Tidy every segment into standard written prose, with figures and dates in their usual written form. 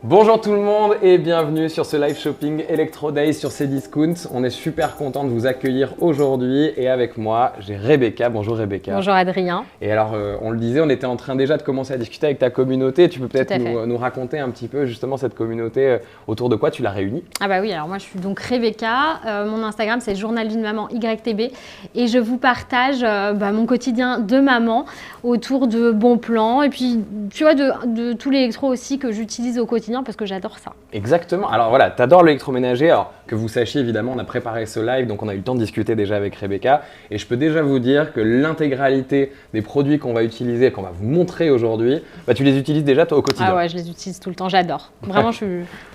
Bonjour tout le monde et bienvenue sur ce live shopping Electro Days sur Cdiscount. On est super content de vous accueillir aujourd'hui et avec moi j'ai Rebecca. Bonjour Rebecca. Bonjour Adrien. Et alors on le disait, on était en train déjà de commencer à discuter avec ta communauté. Tu peux peut-être nous raconter un petit peu justement cette communauté, autour de quoi tu l'as réunie? Ah bah oui, alors moi je suis donc Rebecca. Mon Instagram c'est Journal d'une maman YTB et je vous partage mon quotidien de maman autour de bons plans et puis tu vois de tout l'électro aussi que j'utilise au quotidien parce que j'adore ça. Exactement. Alors voilà, tu adores l'électroménager. Alors que vous sachiez évidemment, on a préparé ce live, donc on a eu le temps de discuter déjà avec Rebecca. Et je peux déjà vous dire que l'intégralité des produits qu'on va utiliser, qu'on va vous montrer aujourd'hui, tu les utilises déjà toi au quotidien. Ah ouais, je les utilise tout le temps, j'adore. Vraiment,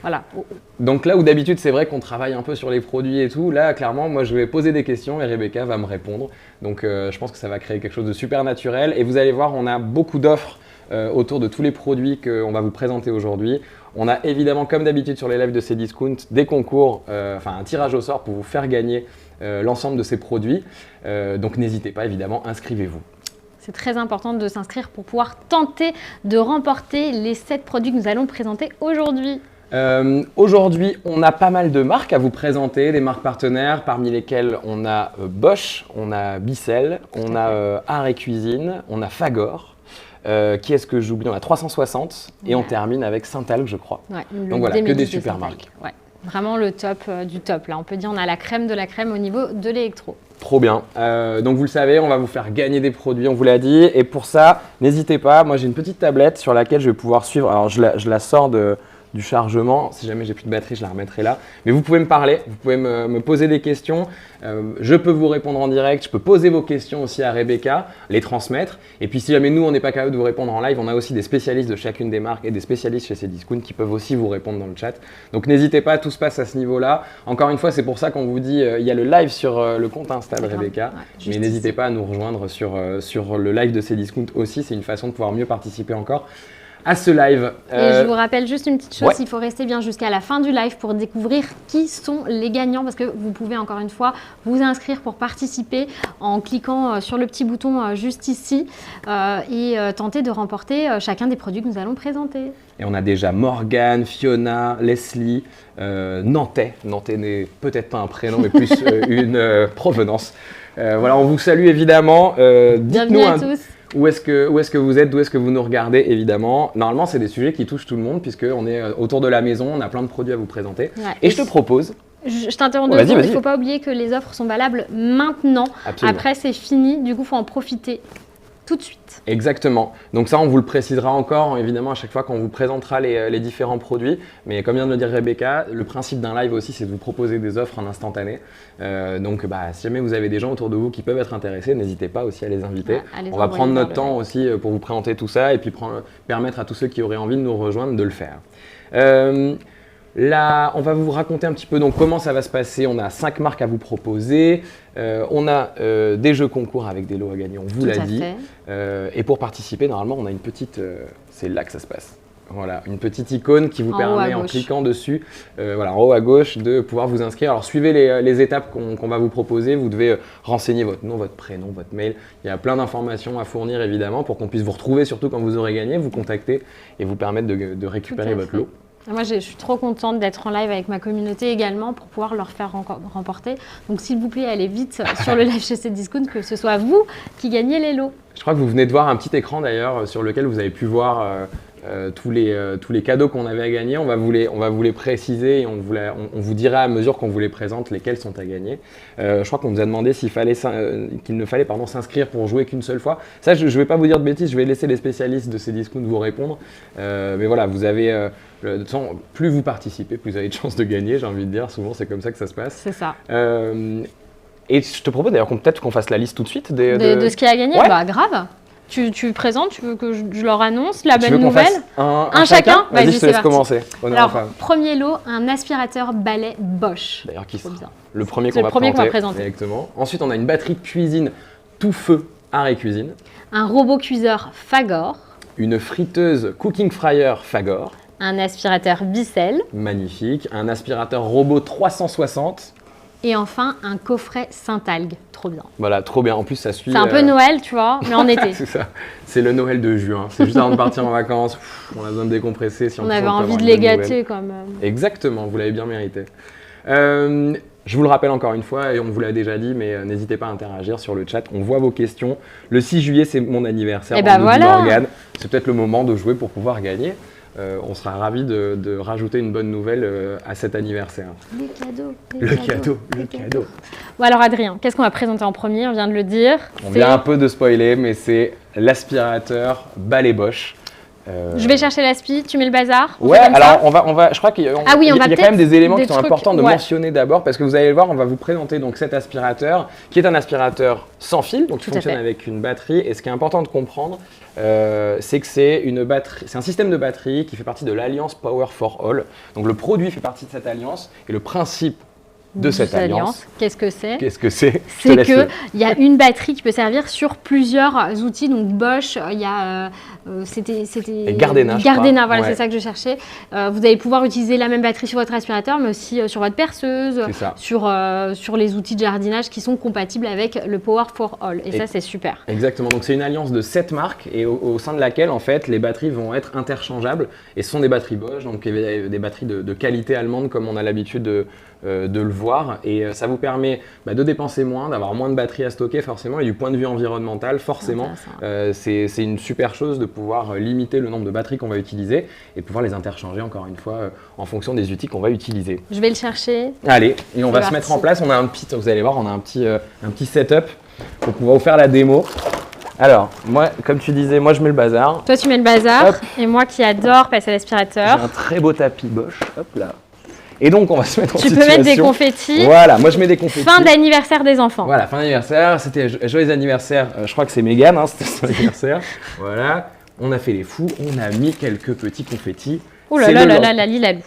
voilà. Donc là où d'habitude c'est vrai qu'on travaille un peu sur les produits et tout, là clairement moi je vais poser des questions et Rebecca va me répondre. Donc je pense que ça va créer quelque chose de super naturel. Et vous allez voir, on a beaucoup d'offres autour de tous les produits qu'on va vous présenter aujourd'hui. On a évidemment, comme d'habitude sur les lives de Cdiscount, des concours, un tirage au sort pour vous faire gagner l'ensemble de ces produits. Donc n'hésitez pas, évidemment, inscrivez-vous. C'est très important de s'inscrire pour pouvoir tenter de remporter les 7 produits que nous allons présenter aujourd'hui. Aujourd'hui, on a pas mal de marques à vous présenter, des marques partenaires, parmi lesquelles on a Bosch, on a Bissell, on a Art et Cuisine, on a Fagor. Qui est-ce que j'oublie? On a 360 et on termine avec Saint-Algue, je crois. Ouais, donc voilà, que des super marques. Ouais, vraiment le top du top. Là, on peut dire on a la crème de la crème au niveau de l'électro. Trop bien. Donc vous le savez, on va vous faire gagner des produits, on vous l'a dit. Et pour ça, n'hésitez pas. Moi, j'ai une petite tablette sur laquelle je vais pouvoir suivre. Alors, je la sors du chargement. Si jamais j'ai plus de batterie, je la remettrai là. Mais vous pouvez me parler, vous pouvez me poser des questions. Je peux vous répondre en direct. Je peux poser vos questions aussi à Rebecca, les transmettre. Et puis si jamais nous, on n'est pas capable de vous répondre en live, on a aussi des spécialistes de chacune des marques et des spécialistes chez Cdiscount qui peuvent aussi vous répondre dans le chat. Donc n'hésitez pas, tout se passe à ce niveau-là. Encore une fois, c'est pour ça qu'on vous dit, il y a le live sur le compte Insta de Rebecca. Ouais, mais n'hésitez pas à nous rejoindre sur le live de Cdiscount aussi. C'est une façon de pouvoir mieux participer encore à ce live. Et je vous rappelle juste une petite chose, il faut rester bien jusqu'à la fin du live pour découvrir qui sont les gagnants parce que vous pouvez encore une fois vous inscrire pour participer en cliquant sur le petit bouton juste ici et tenter de remporter chacun des produits que nous allons présenter. Et on a déjà Morgane, Fiona, Leslie, Nantais. Nantais n'est peut-être pas un prénom mais plus une provenance. Voilà, on vous salue évidemment. Bienvenue à tous. Où est-ce que vous êtes, d'où est-ce que vous nous regardez, évidemment. Normalement, c'est des sujets qui touchent tout le monde puisqu'on est autour de la maison, on a plein de produits à vous présenter. Ouais, et je te propose… Je t'interromps 2 secondes, il ne faut pas oublier que les offres sont valables maintenant. Absolument. Après, c'est fini, du coup, il faut en profiter tout de suite. Exactement. Donc ça, on vous le précisera encore, évidemment, à chaque fois qu'on vous présentera les différents produits. Mais comme vient de le dire Rebecca, le principe d'un live aussi, c'est de vous proposer des offres en instantané. Donc si jamais vous avez des gens autour de vous qui peuvent être intéressés, n'hésitez pas aussi à les inviter. On va prendre notre temps aussi pour vous présenter tout ça et puis permettre à tous ceux qui auraient envie de nous rejoindre de le faire. Là, on va vous raconter un petit peu donc comment ça va se passer. On a 5 marques à vous proposer. On a des jeux concours avec des lots à gagner, on vous l'a dit. Et pour participer, normalement, on a une petite… c'est là que ça se passe. Voilà, une petite icône qui vous permet, en cliquant dessus, en haut à gauche, de pouvoir vous inscrire. Alors, suivez les étapes qu'on va vous proposer. Vous devez renseigner votre nom, votre prénom, votre mail. Il y a plein d'informations à fournir, évidemment, pour qu'on puisse vous retrouver, surtout quand vous aurez gagné, vous contacter et vous permettre de récupérer votre lot. Moi, je suis trop contente d'être en live avec ma communauté également pour pouvoir leur faire remporter. Donc, s'il vous plaît, allez vite sur le live chez Cdiscount, que ce soit vous qui gagnez les lots. Je crois que vous venez de voir un petit écran d'ailleurs sur lequel vous avez pu voir tous les cadeaux qu'on avait à gagner. On va vous les préciser et on vous dira à mesure qu'on vous les présente lesquels sont à gagner. Je crois qu'on nous a demandé qu'il ne fallait s'inscrire pour jouer qu'une seule fois. Ça, je ne vais pas vous dire de bêtises, je vais laisser les spécialistes de Cdiscount vous répondre. Mais voilà, vous avez… de toute façon, plus vous participez, plus vous avez de chances de gagner, j'ai envie de dire. Souvent, c'est comme ça que ça se passe. C'est ça. Et je te propose d'ailleurs peut-être qu'on fasse la liste tout de suite. De ce qui a gagné. Ouais. Bah grave. Tu présentes, tu veux que je leur annonce la bonne nouvelle? Un chacun. Vas-y, je te laisse commencer. Alors, premier lot, un aspirateur balai Bosch. D'ailleurs, qui sera le premier qu'on va présenter. Exactement. Ensuite, on a une batterie de cuisine tout feu Art et Cuisine. Un robot cuiseur Fagor. Une friteuse Cooking Fryer Fagor. Un aspirateur Bissell. Magnifique. Un aspirateur robot 360. Et enfin, un coffret Saint-Algue. Trop bien. Voilà, trop bien. En plus, ça suit. C'est un peu Noël, tu vois, mais en été. C'est ça. C'est le Noël de juin. C'est juste avant de partir en vacances. On a besoin de décompresser. Si on avait envie de les gâter quand même. Exactement, vous l'avez bien mérité. Je vous le rappelle encore une fois, et on vous l'a déjà dit, mais n'hésitez pas à interagir sur le chat. On voit vos questions. Le 6 juillet, c'est mon anniversaire. Et ben voilà. C'est peut-être le moment de jouer pour pouvoir gagner. On sera ravis de rajouter une bonne nouvelle à cet anniversaire. Les cadeaux. Le cadeau. Bon alors Adrien, qu'est-ce qu'on va présenter en premier? On vient de le dire. On vient un peu de spoiler, mais c'est l'aspirateur Balai Bosch. Je vais chercher l'aspi, tu mets le bazar. Ouais, alors on va, je crois qu'il y a quand même des éléments qui sont importants de mentionner d'abord, parce que vous allez voir, on va vous présenter donc cet aspirateur qui est un aspirateur sans fil, donc qui fonctionne avec une batterie. Et ce qui est important de comprendre, c'est que c'est un système de batterie qui fait partie de l'alliance Power for All. Donc le produit fait partie de cette alliance et le principe de cette alliance. Qu'est-ce que c'est? C'est qu'il y a une batterie qui peut servir sur plusieurs outils. Donc Bosch, il y a c'était Gardena, voilà, c'est ça que je cherchais. Vous allez pouvoir utiliser la même batterie sur votre aspirateur, mais aussi sur votre perceuse, sur les outils de jardinage qui sont compatibles avec le Power for All. Et ça, c'est super. Exactement. Donc c'est une alliance de 7 marques et au sein de laquelle en fait les batteries vont être interchangeables. Et ce sont des batteries Bosch, donc des batteries de qualité allemande comme on a l'habitude de le voir, et ça vous permet de dépenser moins, d'avoir moins de batteries à stocker forcément, et du point de vue environnemental forcément c'est une super chose de pouvoir limiter le nombre de batteries qu'on va utiliser et pouvoir les interchanger encore une fois en fonction des outils qu'on va utiliser. Je vais le chercher. Allez, et on va se mettre en place. On a vous allez voir, on a un petit setup pour pouvoir vous faire la démo. Alors, moi, comme tu disais, moi je mets le bazar. Toi tu mets le bazar. Hop. Et moi qui adore passer à l'aspirateur. J'ai un très beau tapis Bosch, hop là. Et donc, on va se mettre en situation. Tu peux mettre des confettis. Voilà, moi je mets des confettis. Fin d'anniversaire des enfants. Voilà, fin d'anniversaire. C'était joyeux anniversaire. Je crois que c'est Mégane, c'était son anniversaire. Voilà, on a fait les fous, on a mis quelques petits confettis. Oh là là là là, la lilalou.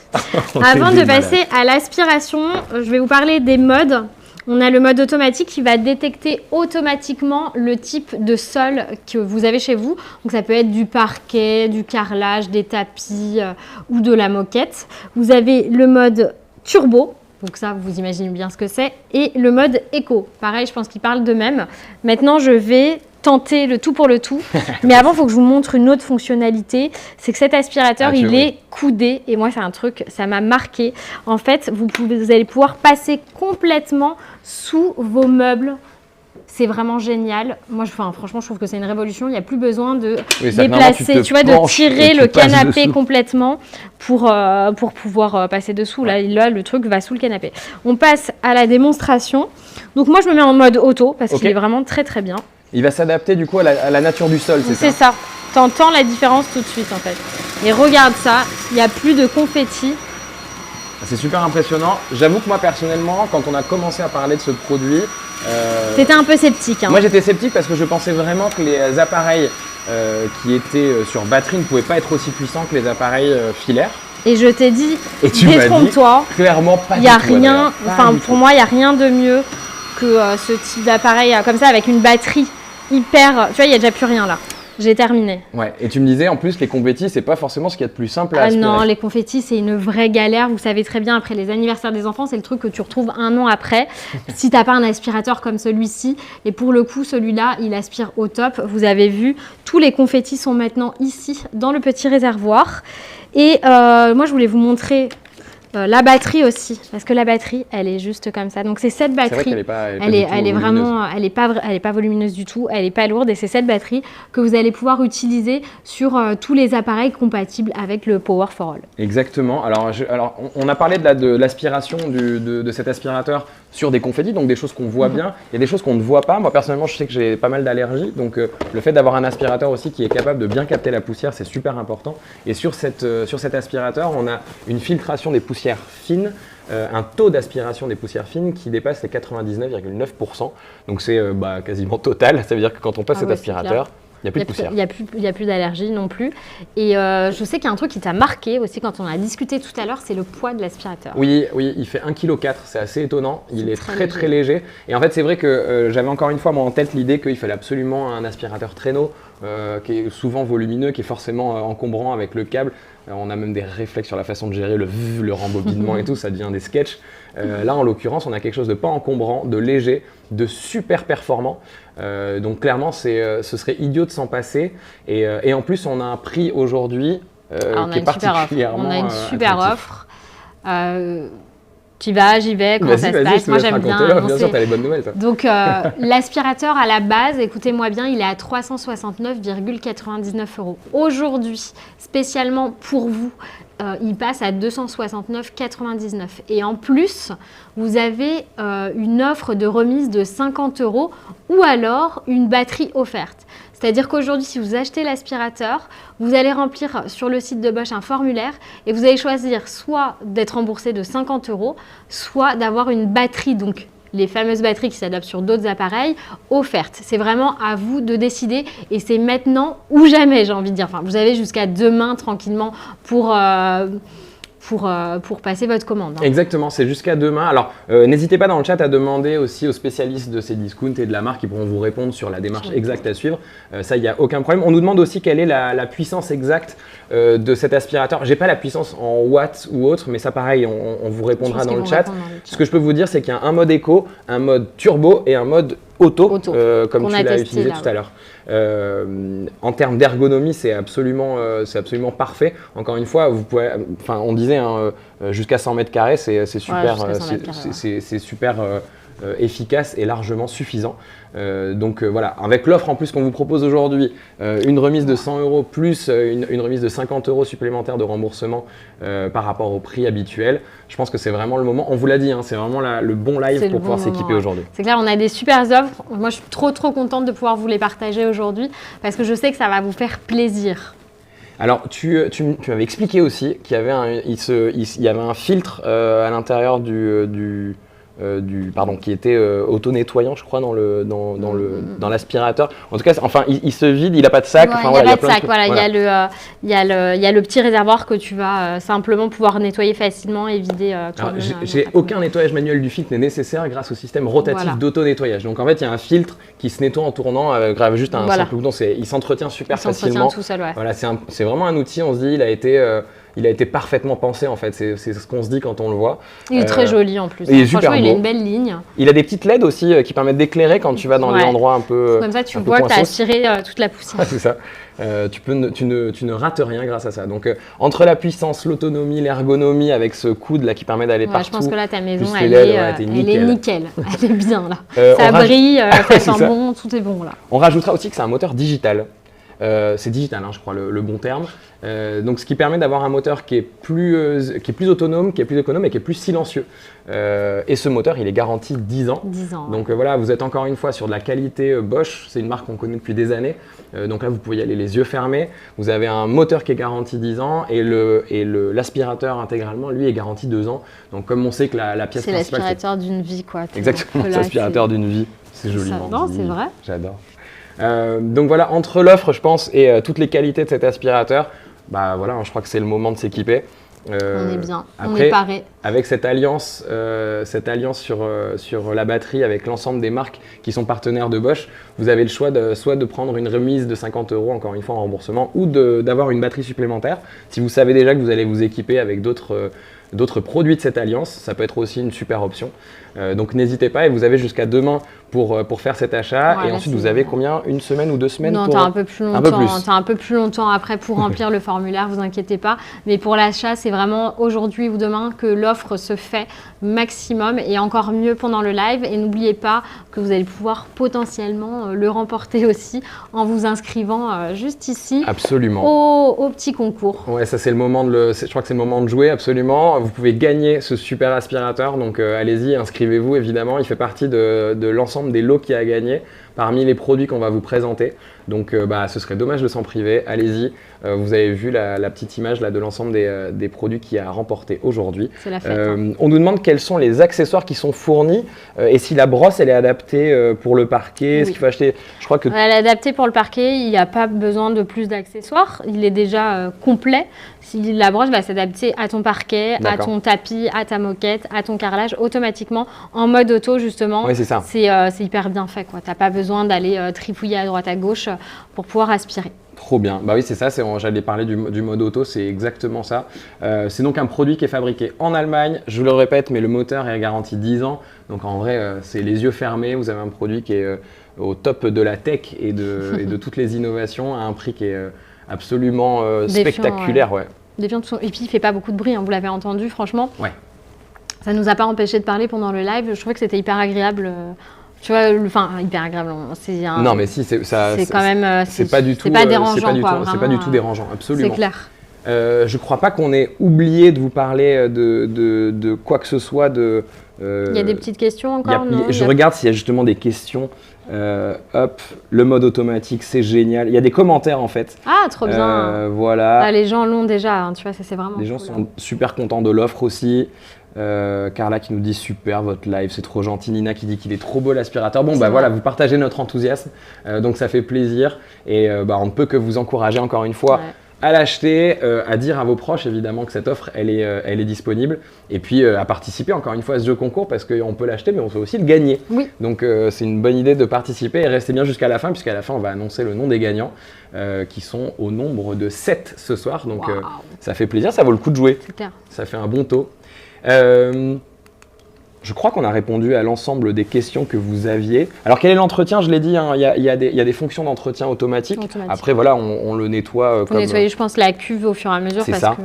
Avant de passer à l'aspiration, je vais vous parler des modes. On a le mode automatique qui va détecter automatiquement le type de sol que vous avez chez vous. Donc ça peut être du parquet, du carrelage, des tapis ou de la moquette. Vous avez le mode turbo, donc ça vous imaginez bien ce que c'est, et le mode éco. Pareil, je pense qu'ils parlent d'eux-mêmes. Maintenant, je vais tenter le tout pour le tout. Mais avant, il faut que je vous montre une autre fonctionnalité. C'est que cet aspirateur, il est coudé. Et moi, c'est un truc, ça m'a marqué. En fait, vous allez pouvoir passer complètement sous vos meubles. C'est vraiment génial. Moi, franchement, je trouve que c'est une révolution. Il n'y a plus besoin de déplacer, tu vois, de tirer le canapé complètement pour pouvoir passer dessous. Là, le truc va sous le canapé. On passe à la démonstration. Donc, moi, je me mets en mode auto parce qu'il est vraiment très, très bien. Il va s'adapter du coup à la nature du sol, c'est ça? C'est ça. Tu entends la différence tout de suite en fait. Et regarde ça, il n'y a plus de confettis. C'est super impressionnant. J'avoue que moi personnellement, quand on a commencé à parler de ce produit… T'étais un peu sceptique. Hein. Moi j'étais sceptique parce que je pensais vraiment que les appareils qui étaient sur batterie ne pouvaient pas être aussi puissants que les appareils filaires. Et je t'ai dit, détrompe-toi. Clairement pas. Il n'y a rien, pour moi, il n'y a rien de mieux que ce type d'appareil comme ça avec une batterie hyper… Tu vois, il n'y a déjà plus rien là. J'ai terminé. Ouais, et tu me disais en plus les confettis, c'est pas forcément ce qu'il y a de plus simple à aspirer. Non, les confettis, c'est une vraie galère. Vous savez très bien, après les anniversaires des enfants, c'est le truc que tu retrouves un an après. Si t'as pas un aspirateur comme celui-ci, et pour le coup, celui-là, il aspire au top. Vous avez vu, tous les confettis sont maintenant ici, dans le petit réservoir. Et moi, je voulais vous montrer la batterie aussi, parce que la batterie, elle est juste comme ça. Donc c'est cette batterie, elle est pas volumineuse du tout, elle est pas lourde, et c'est cette batterie que vous allez pouvoir utiliser sur tous les appareils compatibles avec le Power for All. Exactement. Alors on a parlé de l'aspiration de cet aspirateur sur des confettis, donc des choses qu'on voit bien. Il y a des choses qu'on ne voit pas. Moi personnellement, je sais que j'ai pas mal d'allergies, donc le fait d'avoir un aspirateur aussi qui est capable de bien capter la poussière, c'est super important. Et sur cet aspirateur, on a une filtration des poussières fines, un taux d'aspiration des poussières fines qui dépasse les 99,9%. Donc c'est quasiment total. Ça veut dire que quand on passe cet aspirateur, il n'y a plus de poussière. Il n'y a plus d'allergie non plus. Et je sais qu'il y a un truc qui t'a marqué aussi quand on a discuté tout à l'heure, c'est le poids de l'aspirateur. Oui, il fait 1,4 kg, c'est assez étonnant. Il est très léger. Et en fait, c'est vrai que j'avais encore une fois moi en tête l'idée qu'il fallait absolument un aspirateur traîneau qui est souvent volumineux, qui est forcément encombrant avec le câble. On a même des réflexes sur la façon de gérer le rembobinement et tout, ça devient des sketchs. Là, en l'occurrence, on a quelque chose de pas encombrant, de léger, de super performant. Donc clairement, ce serait idiot de s'en passer. Et en plus, on a un prix aujourd'hui qui est particulièrement On a une super offre. Tu vas, j'y vais, comment ça se passe? Moi, j'aime bien. Bien sûr, tu as les bonnes nouvelles. Toi. Donc, l'aspirateur à la base, écoutez-moi bien, il est à 369,99 €. Aujourd'hui, spécialement pour vous, il passe à 269,99 €. Et en plus, vous avez une offre de remise de 50 € ou alors une batterie offerte. C'est-à-dire qu'aujourd'hui, si vous achetez l'aspirateur, vous allez remplir sur le site de Bosch un formulaire et vous allez choisir soit d'être remboursé de 50 €, soit d'avoir une batterie, donc les fameuses batteries qui s'adaptent sur d'autres appareils, offertes. C'est vraiment à vous de décider et c'est maintenant ou jamais, j'ai envie de dire. Enfin, vous avez jusqu'à demain tranquillement pour passer votre commande. Hein. Exactement, c'est jusqu'à demain. Alors, n'hésitez pas dans le chat à demander aussi aux spécialistes de ces discounts et de la marque qui pourront vous répondre sur la démarche exacte à suivre. Ça, il n'y a aucun problème. On nous demande aussi quelle est la puissance exacte de cet aspirateur. Je n'ai pas la puissance en watts ou autre, mais ça, pareil, on vous répondra dans le chat. Ce que je peux vous dire, c'est qu'il y a un mode éco, un mode turbo et un mode auto comme tu l'as utilisé tout à l'heure. En termes d'ergonomie, c'est absolument parfait. Encore une fois, vous pouvez, on disait jusqu'à 100 mètres carrés, c'est super, c'est super efficace et largement suffisant. Donc voilà, avec l'offre en plus qu'on vous propose aujourd'hui, une remise de 100 € plus une remise de 50 € supplémentaires de remboursement par rapport au prix habituel, je pense que c'est vraiment le moment. On vous l'a dit, hein, c'est vraiment le bon live pour pouvoir s'équiper aujourd'hui. C'est clair, on a des super offres. Moi, je suis trop contente de pouvoir vous les partager aujourd'hui parce que je sais que ça va vous faire plaisir. Alors, tu m'avais expliqué aussi qu'il y avait un filtre à l'intérieur qui était auto-nettoyant, je crois, dans l'aspirateur. En tout cas, il se vide, il n'a pas de sac. Il n'y a pas de sac, voilà. Il y a le petit réservoir que tu vas simplement pouvoir nettoyer facilement et vider toi-même. J'ai aucun nettoyage manuel du filtre n'est nécessaire grâce au système rotatif d'auto-nettoyage. Donc en fait, il y a un filtre qui se nettoie en tournant avec juste un simple bouton. Il s'entretient super facilement. Tout seul, ouais. Voilà, c'est vraiment un outil, on se dit, il a été parfaitement pensé en fait, c'est ce qu'on se dit quand on le voit. Il est très joli en plus. Franchement, il a une belle ligne. Il a des petites LED aussi qui permettent d'éclairer quand tu vas dans les endroits un peu comme ça, tu vois que tu as aspiré toute la poussière. C'est ça. Tu ne rates rien grâce à ça. Donc entre la puissance, l'autonomie, l'ergonomie avec ce coude là qui permet d'aller partout. Je pense que là ta maison elle est nickel. Elle est bien là. Ça brille, ça sent bon, tout est bon là. On rajoutera aussi que c'est un moteur digital. C'est digital, hein, je crois, le bon terme. Donc, ce qui permet d'avoir un moteur qui est plus autonome, qui est plus économe et qui est plus silencieux. Et ce moteur, il est garanti 10 ans. 10 ans. Donc voilà, vous êtes encore une fois sur de la qualité Bosch. C'est une marque qu'on connaît depuis des années. Donc là, vous pouvez y aller les yeux fermés. Vous avez un moteur qui est garanti 10 ans et l'aspirateur intégralement, lui, est garanti 2 ans. Donc comme on sait que la pièce principale… C'est l'aspirateur d'une vie, quoi. Exactement, c'est l'aspirateur d'une vie. C'est joliment dit. Non, c'est vrai. J'adore. Donc voilà, entre l'offre, je pense, et toutes les qualités de cet aspirateur, voilà, je crois que c'est le moment de s'équiper. On est bien, après, on est paré. Avec cette alliance sur la batterie avec l'ensemble des marques qui sont partenaires de Bosch, vous avez le choix soit de prendre une remise de 50 €, encore une fois en remboursement, ou d'avoir une batterie supplémentaire. Si vous savez déjà que vous allez vous équiper avec d'autres produits de cette alliance, ça peut être aussi une super option. Donc n'hésitez pas et vous avez jusqu'à demain pour faire cet achat. Et ensuite, vous avez combien? Une semaine ou 2 semaines? Non, tu as un peu plus longtemps. Tu as un peu plus longtemps après pour remplir le formulaire, vous inquiétez pas. Mais pour l'achat, c'est vraiment aujourd'hui ou demain que l'offre se fait maximum et encore mieux pendant le live. Et n'oubliez pas que vous allez pouvoir potentiellement le remporter aussi en vous inscrivant juste ici. Absolument. Au petit concours. Ouais, ça c'est le moment je crois que c'est le moment de jouer, absolument. Vous pouvez gagner ce super aspirateur, donc allez-y, inscrivez-vous évidemment. Il fait partie de l'ensemble des lots qu'il y a à gagner parmi les produits qu'on va vous présenter. Donc ce serait dommage de s'en priver, allez-y. Vous avez vu la petite image là, de l'ensemble des produits qu'il y a à remporter aujourd'hui. C'est la fête. On nous demande quels sont les accessoires qui sont fournis et si la brosse elle est adaptée pour le parquet. Est-ce qu'il faut acheter? Je crois que… Elle est adaptée pour le parquet, il n'y a pas besoin de plus d'accessoires. Il est déjà complet. Si la brosse va s'adapter à ton parquet, à ton tapis, à ta moquette, à ton carrelage automatiquement en mode auto justement. Oui, c'est ça. C'est hyper bien fait, quoi. Tu n'as pas besoin d'aller trifouiller à droite à gauche pour pouvoir aspirer. Trop bien. Bah oui, c'est ça. J'allais parler du mode auto, c'est exactement ça. C'est donc un produit qui est fabriqué en Allemagne. Je vous le répète, mais le moteur est garanti 10 ans. Donc en vrai, c'est les yeux fermés. Vous avez un produit qui est au top de la tech et de toutes les innovations à un prix qui est absolument spectaculaire. Ouais. Et puis il ne fait pas beaucoup de bruit, hein, vous l'avez entendu, franchement. Ouais. Ça ne nous a pas empêché de parler pendant le live. Je trouvais que c'était hyper agréable. Tu vois, hyper agréable. Non, mais si, c'est quand même. C'est pas du tout. C'est pas dérangeant. C'est pas du tout dérangeant, absolument. C'est clair. Je crois pas qu'on ait oublié de vous parler de quoi que ce soit. Il y a des petites questions encore, non? Je regarde s'il y a justement des questions. Hop, le mode automatique, c'est génial. Il y a des commentaires en fait. Ah, trop bien. Voilà. Ah, les gens l'ont déjà, hein, tu vois, ça c'est vraiment. Les gens sont super contents de l'offre aussi. Carla qui nous dit super votre live, c'est trop gentil. Nina qui dit qu'il est trop beau l'aspirateur. Bon bah voilà, vous partagez notre enthousiasme, donc ça fait plaisir et on ne peut que vous encourager encore une fois à l'acheter, à dire à vos proches évidemment que cette offre elle est disponible et puis à participer encore une fois à ce jeu concours parce qu'on peut l'acheter mais on peut aussi le gagner. Oui. Donc c'est une bonne idée de participer et restez bien jusqu'à la fin puisqu'à la fin on va annoncer le nom des gagnants qui sont au nombre de 7 ce soir. Donc ça fait plaisir, ça vaut le coup de jouer. C'est clair. Ça fait un bon taux. Je crois qu'on a répondu à l'ensemble des questions que vous aviez. Alors quel est l'entretien? Je l'ai dit, hein, il y a des fonctions d'entretien automatique. Après voilà, on le nettoie comme… nettoyer, je pense, la cuve au fur et à mesure. C'est ça,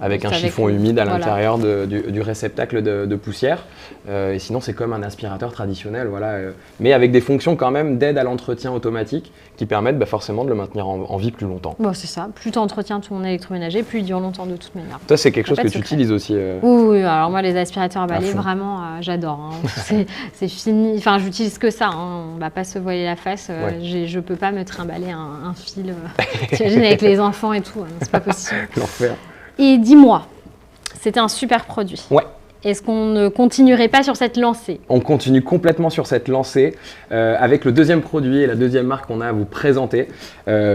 avec un chiffon humide à l'intérieur du réceptacle de poussière. Et sinon c'est comme un aspirateur traditionnel, voilà. Mais avec des fonctions quand même d'aide à l'entretien automatique qui permettent forcément de le maintenir en vie plus longtemps. Bon, c'est ça, plus tu entretiens ton électroménager, plus il dure longtemps de toute manière. Toi c'est quelque chose que tu utilises aussi Oui, alors moi les aspirateurs à balai, vraiment, j'adore. Hein. C'est fini, enfin j'utilise que ça, hein. On ne va pas se voiler la face. Je ne peux pas me trimballer un fil, t'imagines avec les enfants et tout, c'est pas possible. L'enfer. Et dis-moi, c'était un super produit. Ouais. Est-ce qu'on ne continuerait pas sur cette lancée? On continue complètement sur cette lancée avec le deuxième produit et la deuxième marque qu'on a à vous présenter,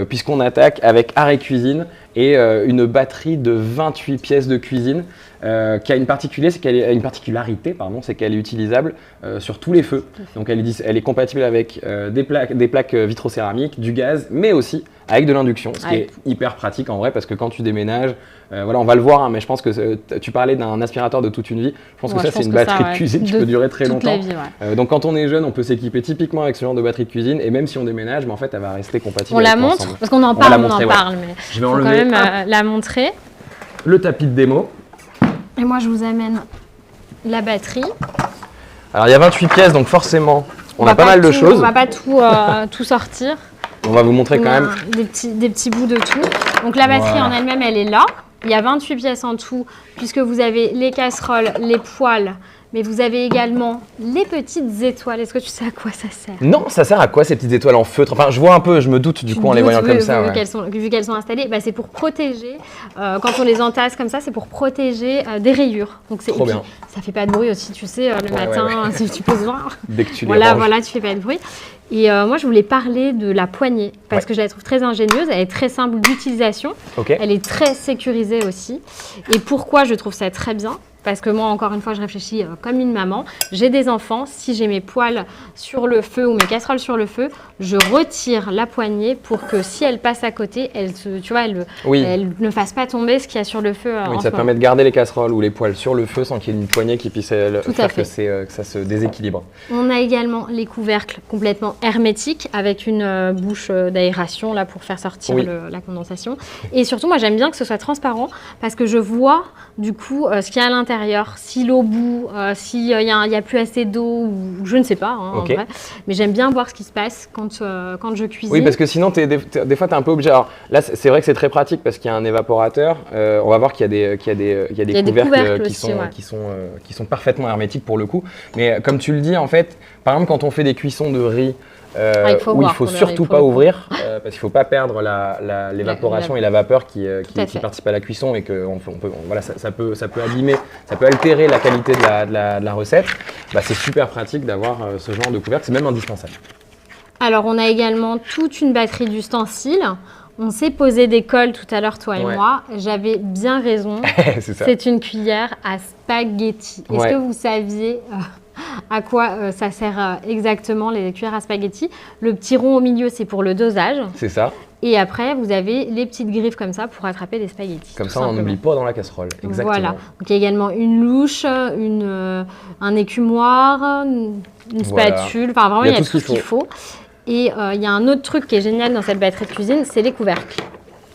puisqu'on attaque avec Arrêt Cuisine et une batterie de 28 pièces de cuisine qui a une particularité, c'est qu'elle est utilisable sur tous les feux. Donc elle est compatible avec des plaques vitrocéramiques, du gaz, mais aussi avec de l'induction, ce qui est hyper pratique en vrai parce que quand tu déménages, voilà, on va le voir, hein, mais je pense que tu parlais d'un aspirateur de toute une vie. Je pense que ça, c'est une batterie de cuisine qui peut durer très longtemps. Donc quand on est jeune, on peut s'équiper typiquement avec ce genre de batterie de cuisine et même si on déménage, mais en fait, elle va rester compatible. On la montre parce qu'on en parle, mais je vais enlever, quand même la montrer. Le tapis de démo. Et moi, je vous amène la batterie. Alors il y a 28 pièces, donc forcément, on a pas mal de choses. On va pas tout sortir. On va vous montrer quand même des petits bouts de tout. Donc la batterie en elle-même, elle est là. Il y a 28 pièces en tout, puisque vous avez les casseroles, les poêles, mais vous avez également les petites étoiles. Est-ce que tu sais à quoi ça sert? Non, ça sert à quoi ces petites étoiles en feutre? Enfin, je vois un peu, je me doute du coup en les voyant comme ça. Vu qu'elles sont installées, c'est pour protéger, quand on les entasse comme ça, c'est pour protéger des rayures. Donc c'est trop bien. Ça fait pas de bruit aussi, tu sais, le matin, si tu peux voir. Dès que tu les ranges. Voilà, tu fais pas de bruit. Et moi, je voulais parler de la poignée parce que je la trouve très ingénieuse. Elle est très simple d'utilisation. Elle est très sécurisée aussi. Et pourquoi je trouve ça très bien? Parce que moi, encore une fois, je réfléchis comme une maman. J'ai des enfants. Si j'ai mes poêles sur le feu ou mes casseroles sur le feu, je retire la poignée pour que si elle passe à côté, elle ne fasse pas tomber ce qu'il y a sur le feu. Ça permet de garder les casseroles ou les poêles sur le feu sans qu'il y ait une poignée qui puisse faire que ça se déséquilibre. On a également les couvercles complètement hermétiques avec une bouche d'aération là pour faire sortir la condensation. Et surtout, moi, j'aime bien que ce soit transparent parce que je vois du coup ce qu'il y a à l'intérieur. Si l'eau bout, s'il n'y a plus assez d'eau, ou je ne sais pas, en vrai. Mais j'aime bien voir ce qui se passe quand je cuisine. Oui, parce que sinon, des fois, tu es un peu obligé. Alors là, c'est vrai que c'est très pratique parce qu'il y a un évaporateur. On va voir qu'il y a des couvercles qui sont parfaitement hermétiques pour le coup. Mais comme tu le dis, en fait, par exemple, quand on fait des cuissons de riz, il ne faut surtout pas ouvrir parce qu'il ne faut pas perdre l'évaporation et la vapeur qui participent à la cuisson et que ça peut abîmer, ça peut altérer la qualité de la recette. C'est super pratique d'avoir ce genre de couvercle, c'est même indispensable. Alors on a également toute une batterie d'ustensiles. On s'est posé des cols tout à l'heure, toi et moi. J'avais bien raison. C'est une cuillère à spaghetti. Est-ce que vous saviez à quoi ça sert exactement les cuillères à spaghetti? Le petit rond au milieu, c'est pour le dosage. C'est ça. Et après, vous avez les petites griffes comme ça pour attraper les spaghettis. Comme ça, on n'oublie pas dans la casserole. Exactement. Voilà. Donc, il y a également une louche, un écumoire, une spatule. Enfin, vraiment, il y a tout ce qu'il faut. Et il y a un autre truc qui est génial dans cette batterie de cuisine, c'est les couvercles.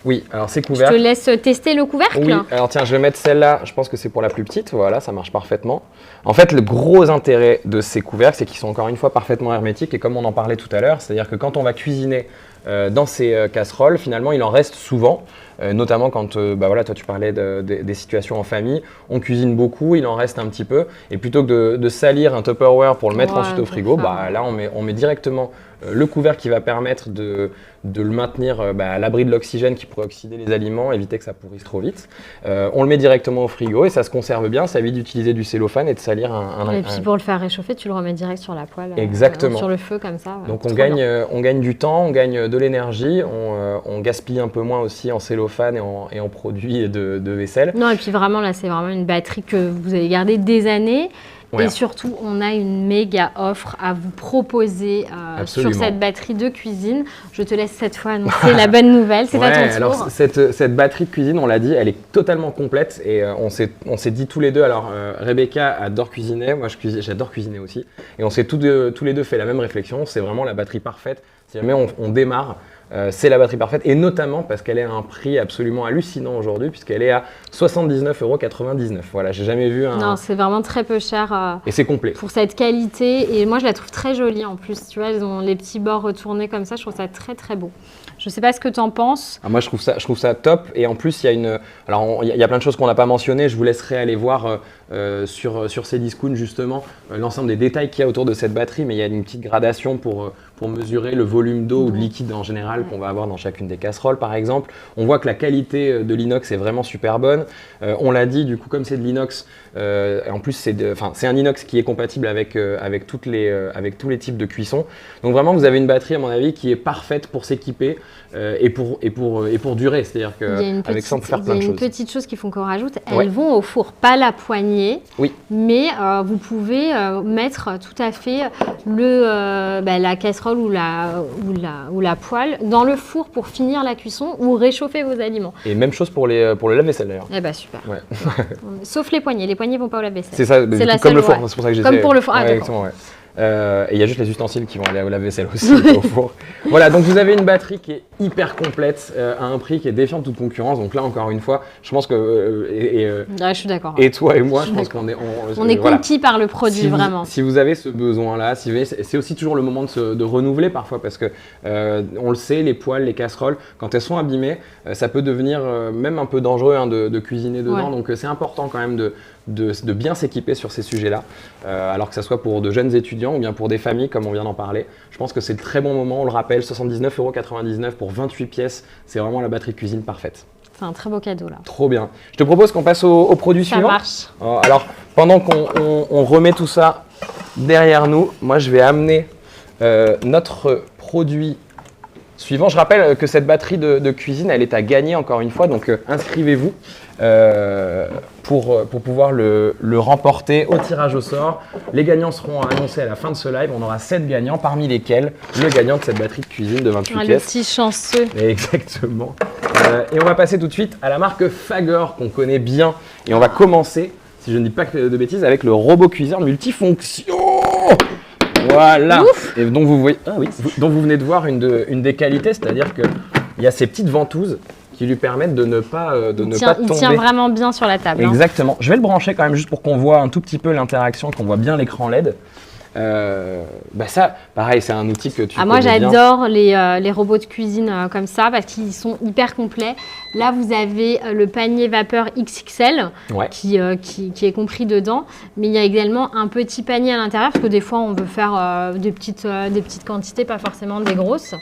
Oui, alors c'est couvercle. Je te laisse tester le couvercle. Oui, alors tiens, je vais mettre celle-là, je pense que c'est pour la plus petite, voilà, ça marche parfaitement. En fait, le gros intérêt de ces couvercles, c'est qu'ils sont encore une fois parfaitement hermétiques et comme on en parlait tout à l'heure, c'est-à-dire que quand on va cuisiner dans ces casseroles, finalement, il en reste souvent, notamment quand, voilà, toi tu parlais des situations en famille, on cuisine beaucoup, il en reste un petit peu, et plutôt que de salir un Tupperware pour le mettre ensuite au frigo, là on met directement le couvercle qui va permettre de le maintenir à l'abri de l'oxygène qui pourrait oxyder les aliments, éviter que ça pourrisse trop vite. On le met directement au frigo et ça se conserve bien, ça évite d'utiliser du cellophane et de salir Et puis pour le faire réchauffer, tu le remets direct sur la poêle. Exactement. Sur le feu comme ça. Donc on gagne du temps, on gagne de l'énergie, on gaspille un peu moins aussi en cellophane et en produits de vaisselle. Non, et puis vraiment là, c'est vraiment une batterie que vous allez garder des années. Ouais. Et surtout, on a une méga offre à vous proposer sur cette batterie de cuisine. Je te laisse cette fois annoncer la bonne nouvelle, c'est à ton tour. Alors cette batterie de cuisine, on l'a dit, elle est totalement complète et on s'est dit tous les deux, alors Rebecca adore cuisiner, moi j'adore cuisiner aussi, et on s'est tous les deux fait la même réflexion, c'est vraiment la batterie parfaite. Si jamais on démarre, c'est la batterie parfaite, et notamment parce qu'elle est à un prix absolument hallucinant aujourd'hui, puisqu'elle est à 79,99 €. Voilà, j'ai jamais vu un... Non, c'est vraiment très peu cher. Et c'est complet. Pour cette qualité, et moi je la trouve très jolie en plus. Tu vois, ils ont les petits bords retournés comme ça, je trouve ça très très beau. Je ne sais pas ce que tu en penses. Moi, je trouve ça top. Et en plus, il y a plein de choses qu'on n'a pas mentionnées. Je vous laisserai aller voir sur Cdiscount, justement, l'ensemble des détails qu'il y a autour de cette batterie. Mais il y a une petite gradation pour mesurer le volume d'eau ou de liquide en général qu'on va avoir dans chacune des casseroles, par exemple. On voit que la qualité de l'inox est vraiment super bonne. On l'a dit, du coup, comme c'est de l'inox, en plus, c'est un inox qui est compatible avec tous les types de cuisson. Donc vraiment, vous avez une batterie, à mon avis, qui est parfaite pour s'équiper et pour durer. C'est-à-dire qu'avec ça, on peut faire plein de choses. Il y a une petite chose qu'il faut qu'on rajoute. Elles vont au four, pas la poignée, mais vous pouvez mettre tout à fait la casserole ou la poêle dans le four pour finir la cuisson ou réchauffer vos aliments. Et même chose pour le lave-vaisselle d'ailleurs. Eh bah super. Ouais. Sauf les poignées. Les poignées vont pas au lave-vaisselle. C'est ça, comme le four, c'est pour ça que j'ai Comme pour le four, exactement, ouais. Et il y a juste les ustensiles qui vont aller au lave-vaisselle aussi au four. Voilà, donc vous avez une batterie qui est hyper complète à un prix qui est défiant de toute concurrence. Donc là, encore une fois, je pense que je suis d'accord. Et toi et moi, je pense qu'on est conquis par le produit vraiment. Si vous avez ce besoin-là, c'est aussi toujours le moment de renouveler parfois parce que on le sait, les poêles, les casseroles, quand elles sont abîmées, ça peut devenir même un peu dangereux de cuisiner dedans. Ouais. Donc c'est important quand même de bien s'équiper sur ces sujets-là, alors que ça soit pour de jeunes étudiants ou bien pour des familles comme on vient d'en parler. Je pense que c'est le très bon moment, on le rappelle, 79,99 € pour 28 pièces, c'est vraiment la batterie de cuisine parfaite. C'est un très beau cadeau là. Trop bien. Je te propose qu'on passe au produit suivant. Ça marche. Alors, pendant qu'on remet tout ça derrière nous, moi je vais amener notre produit suivant. Je rappelle que cette batterie de cuisine, elle est à gagner encore une fois, donc inscrivez-vous pour pouvoir le remporter au tirage au sort. Les gagnants seront annoncés à la fin de ce live. On aura 7 gagnants, parmi lesquels le gagnant de cette batterie de cuisine de 28 pièces. Le petit chanceux. Exactement. Et on va passer tout de suite à la marque Fagor qu'on connaît bien. Et on va commencer, si je ne dis pas de bêtises, avec le robot cuiseur multifonction. Voilà. Ouf. Et dont vous venez de voir une des qualités, c'est-à-dire qu'il y a ces petites ventouses qui lui permettent de ne pas tomber. Il tient vraiment bien sur la table. Exactement. Je vais le brancher quand même juste pour qu'on voit un tout petit peu l'interaction, qu'on voit bien l'écran LED. Ça, pareil, c'est un outil que tu connais moi, bien. j'adore les robots de cuisine comme ça parce qu'ils sont hyper complets. Là, vous avez le panier vapeur XXL qui est compris dedans, mais il y a également un petit panier à l'intérieur parce que des fois, on veut faire des petites quantités, pas forcément des grosses.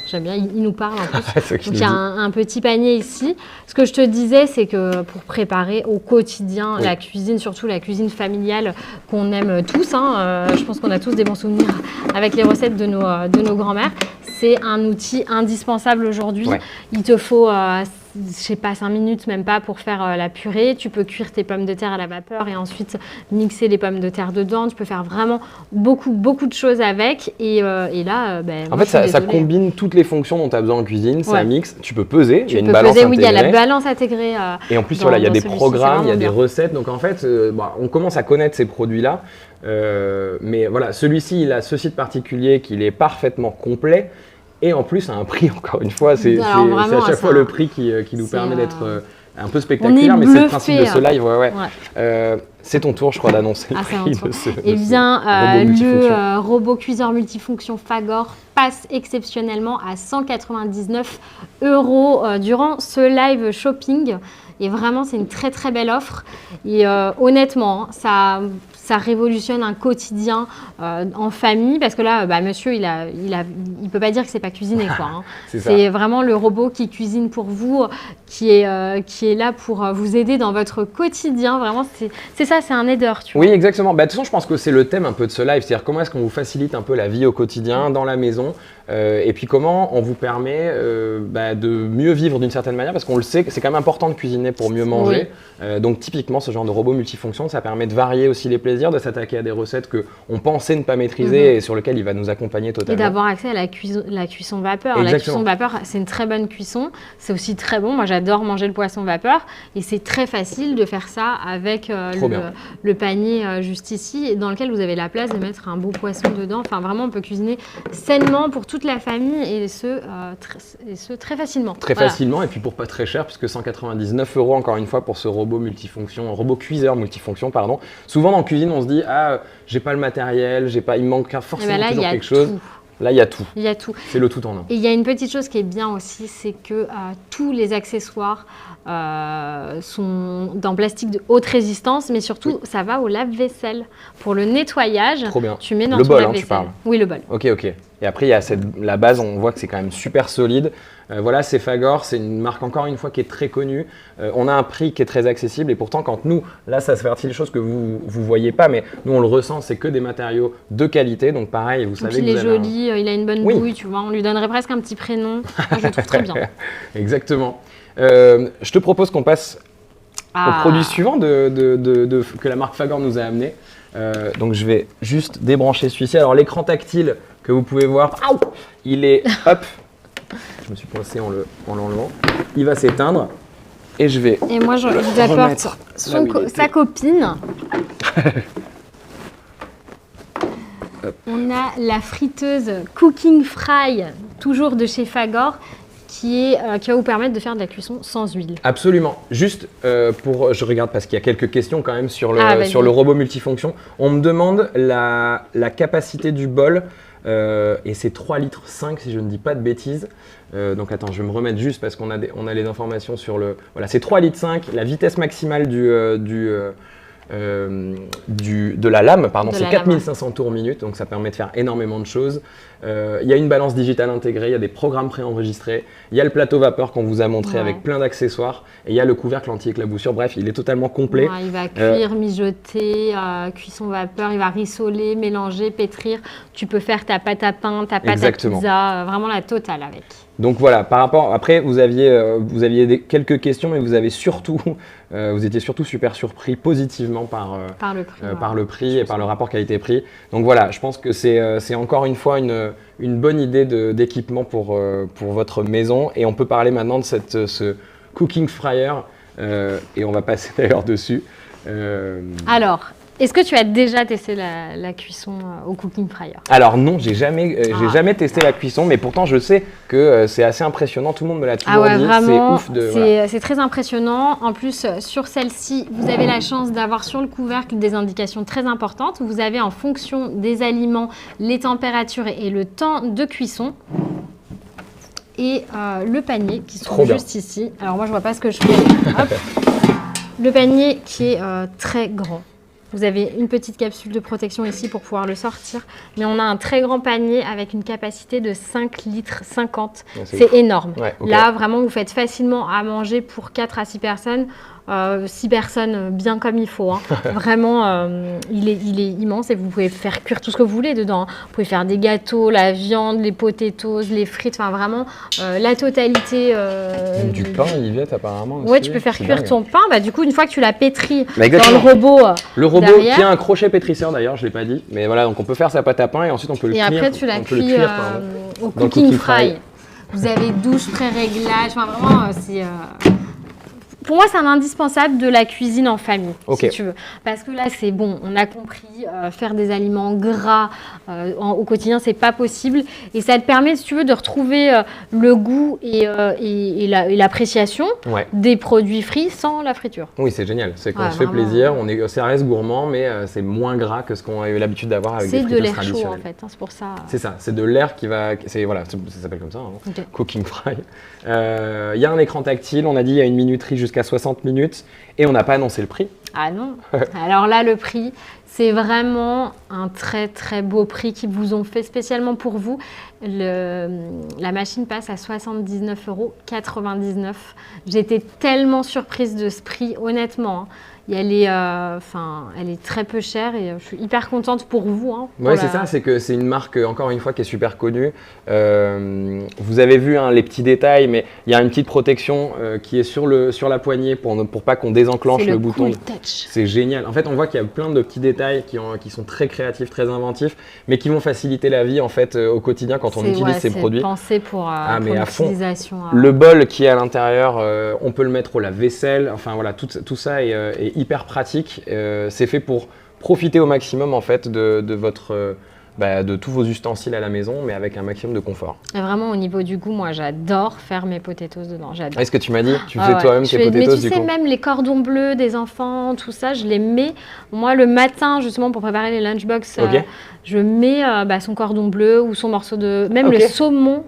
J'aime bien, il nous parle en plus. Donc il y a un petit panier ici. Ce que je te disais, c'est que pour préparer au quotidien la cuisine, surtout la cuisine familiale qu'on aime tous, je pense qu'on a tous des bons souvenirs avec les recettes de nos grands-mères, c'est un outil indispensable aujourd'hui. Ouais. Il te faut je sais pas, 5 minutes, même pas, pour faire la purée. Tu peux cuire tes pommes de terre à la vapeur et ensuite mixer les pommes de terre dedans. Tu peux faire vraiment beaucoup de choses avec. Et là, en fait, ça combine toutes les fonctions dont tu as besoin en cuisine. Ça mixe. Tu peux peser. Il y a une balance intégrée. Oui, il y a la balance intégrée. Et en plus, il y a des programmes, il y a des recettes. Donc en fait, on commence à connaître ces produits-là. Mais voilà, celui-ci, il a ceci de particulier qu'il est parfaitement complet. Et en plus, à un prix, encore une fois, c'est à chaque fois le prix qui nous permet d'être un peu spectaculaire, mais c'est le principe de ce live. C'est ton tour, je crois, d'annoncer le prix de ce le robot cuiseur multifonction Fagor passe exceptionnellement à 199 € durant ce live shopping. Et vraiment, c'est une très belle offre. Et honnêtement, ça révolutionne un quotidien en famille parce que là, monsieur, il peut pas dire que c'est pas cuisiné, quoi. Hein. C'est vraiment le robot qui cuisine pour vous, qui est là pour vous aider dans votre quotidien. Vraiment, c'est ça, c'est un aideur, tu vois. Oui, exactement. De toute façon, je pense que c'est le thème un peu de ce live, c'est-à-dire comment est-ce qu'on vous facilite un peu la vie au quotidien, dans la maison, et puis comment on vous permet de mieux vivre d'une certaine manière, parce qu'on le sait que c'est quand même important de cuisiner pour mieux manger. Donc typiquement, ce genre de robot multifonction, ça permet de varier aussi les plaisirs, de s'attaquer à des recettes qu'on pensait ne pas maîtriser et sur lesquelles il va nous accompagner totalement. Et d'avoir accès à la cuisson vapeur. Exactement. La cuisson vapeur, c'est une très bonne cuisson. C'est aussi très bon. Moi, j'adore manger le poisson vapeur. Et c'est très facile de faire ça avec le panier juste ici, dans lequel vous avez la place de mettre un beau poisson dedans. Enfin, vraiment, on peut cuisiner sainement pour toute la famille et ce très facilement. Très facilement, et puis pour pas très cher, puisque 199 € encore une fois pour ce robot cuiseur multifonction, pardon. Souvent dans la cuisine, on se dit j'ai pas le matériel, il me manque forcément toujours quelque chose. Là, il y a tout. Il y a tout. C'est le tout en un. Et il y a une petite chose qui est bien aussi, c'est que tous les accessoires sont en plastique de haute résistance, mais surtout, ça va au lave-vaisselle. Pour le nettoyage, trop bien. Tu mets dans le ton bol, lave-vaisselle. Tu parles. Oui, le bol. Ok. Et après, il y a la base, on voit que c'est quand même super solide. Voilà, c'est Fagor, c'est une marque encore une fois qui est très connue. On a un prix qui est très accessible et pourtant quand nous, là ça fait partie des choses que vous voyez pas, mais nous on le ressent, c'est que des matériaux de qualité. Donc pareil, vous savez. Il est joli, il a une bonne bouille, tu vois. On lui donnerait presque un petit prénom. Moi, je le trouve très bien. Exactement. Je te propose qu'on passe au produit suivant que la marque Fagor nous a amené. Donc je vais juste débrancher celui-ci. Alors l'écran tactile que vous pouvez voir, il est hop. Je me suis coincé en l'enlevant. Il va s'éteindre et je vais. Et moi, je vous apporte sa copine. On a la friteuse Cooking Fry, toujours de chez Fagor, qui va vous permettre de faire de la cuisson sans huile. Absolument. Juste je regarde parce qu'il y a quelques questions quand même sur le robot multifonction. On me demande la capacité du bol. Et c'est 3,5 litres si je ne dis pas de bêtises. Donc attends, je vais me remettre juste parce qu'on a les informations sur le... Voilà, c'est 3,5 litres. La vitesse maximale de la lame, c'est 4500 tours minute, donc ça permet de faire énormément de choses. Il y a une balance digitale intégrée, il y a des programmes préenregistrés, il y a le plateau vapeur qu'on vous a montré avec plein d'accessoires, et il y a le couvercle anti-éclaboussure. Bref, il est totalement complet. Il va cuire, mijoter, cuisson vapeur, il va rissoler, mélanger, pétrir. Tu peux faire ta pâte à pain, ta pâte à pizza, vraiment la totale avec. Donc voilà, par rapport, après vous aviez quelques questions, mais vous étiez surtout super surpris positivement par le prix et par le rapport qualité-prix. Donc voilà, je pense que c'est encore une fois une bonne idée d'équipement pour votre maison. Et on peut parler maintenant de ce Cooking Fryer et on va passer d'ailleurs dessus. Alors, est-ce que tu as déjà testé la cuisson au Cooking Fryer? Alors non, j'ai jamais testé la cuisson, mais pourtant je sais que c'est assez impressionnant. Tout le monde me l'a toujours dit. Vraiment, c'est ouf c'est très impressionnant. En plus, sur celle-ci, vous avez la chance d'avoir sur le couvercle des indications très importantes. Vous avez en fonction des aliments, les températures et le temps de cuisson. Et le panier qui se trouve juste ici. Alors moi, je vois pas ce que je fais. Hop. Le panier qui est très grand. Vous avez une petite capsule de protection ici pour pouvoir le sortir. Mais on a un très grand panier avec une capacité de 5,50 litres. C'est énorme. Ouais, okay. Là, vraiment, vous faites facilement à manger pour 4 à 6 personnes. 6 personnes bien comme il faut. Hein. Vraiment, il est immense et vous pouvez faire cuire tout ce que vous voulez dedans. Vous pouvez faire des gâteaux, la viande, les potatoes, les frites, enfin vraiment la totalité. Du pain, Yvette, apparemment. Oui, tu peux faire cuire ton pain. Bah, du coup, une fois que tu l'as pétri dans exactement. le robot. Le robot derrière, qui a un crochet pétrisseur d'ailleurs, je ne l'ai pas dit. Mais voilà, donc on peut faire sa pâte à pain et ensuite on peut le cuire. Et après, tu la cuis au dans le cooking fry. Vous avez douche, pré-réglage. Enfin, vraiment, c'est. Pour moi, c'est un indispensable de la cuisine en famille, si tu veux. Parce que là, c'est bon, on a compris, faire des aliments gras au quotidien, c'est pas possible. Et ça te permet, si tu veux, de retrouver le goût et l'appréciation des produits frits sans la friture. Oui, c'est génial. C'est qu'on se fait plaisir, ça reste gourmand, mais c'est moins gras que ce qu'on a eu l'habitude d'avoir avec des friteuses traditionnelles. C'est de l'air chaud, en fait, hein, c'est pour ça. C'est ça, c'est de l'air qui va... Voilà, ça s'appelle comme ça, hein, cooking fry. Il y a un écran tactile, on a dit il y a une minuterie jusqu'à 60 minutes et on n'a pas annoncé le prix. Ah non. Alors là, le prix, c'est vraiment un très très beau prix qu'ils vous ont fait spécialement pour vous. La machine passe à 79,99 €. J'étais tellement surprise de ce prix, honnêtement. Hein. Elle est très peu chère et je suis hyper contente pour vous. Hein, oui, c'est ça, c'est que c'est une marque, encore une fois, qui est super connue. Vous avez vu les petits détails, mais il y a une petite protection qui est sur la poignée pour pas qu'on désenclenche le bouton. Cool touch. C'est génial. En fait, on voit qu'il y a plein de petits détails qui sont très créatifs, très inventifs, mais qui vont faciliter la vie en fait, au quotidien quand on utilise ces produits. C'est pensé pour l'utilisation. Le bol qui est à l'intérieur, on peut le mettre au lave-vaisselle. Enfin voilà, tout ça est hyper pratique. C'est fait pour profiter au maximum en fait de tous vos ustensiles à la maison, mais avec un maximum de confort. Et vraiment au niveau du goût, moi j'adore faire mes potatoes dedans. J'adore. Est-ce que tu m'as dit, tu fais toi-même tes potatoes mais tu du sais, coup. même les cordons bleus des enfants, tout ça, je les mets. Moi le matin justement pour préparer les lunchbox, je mets son cordon bleu ou son morceau de, même le saumon.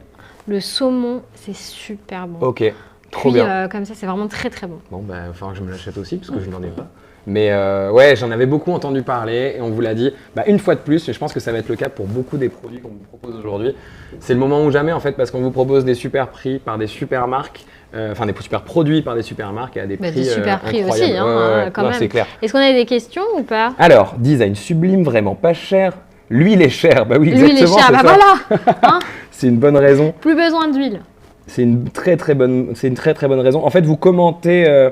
Le saumon, c'est super bon. Ok. Trop bien. Comme ça, c'est vraiment très très bon. Bon, il va falloir que je me l'achète aussi parce que je n'en ai pas. Mais ouais, j'en avais beaucoup entendu parler et on vous l'a dit une fois de plus, et je pense que ça va être le cas pour beaucoup des produits qu'on vous propose aujourd'hui. C'est le moment ou jamais en fait parce qu'on vous propose des super prix par des super marques, des super produits par des super marques et à des prix des super prix incroyables. aussi, hein, quand même. C'est clair. Est-ce qu'on a des questions ou pas? Alors, design sublime, vraiment pas cher. L'huile est chère, bah oui, l'huile exactement. L'huile est chère, voilà hein. C'est une bonne raison. Plus besoin d'huile. C'est une très très bonne raison. En fait, vous commentez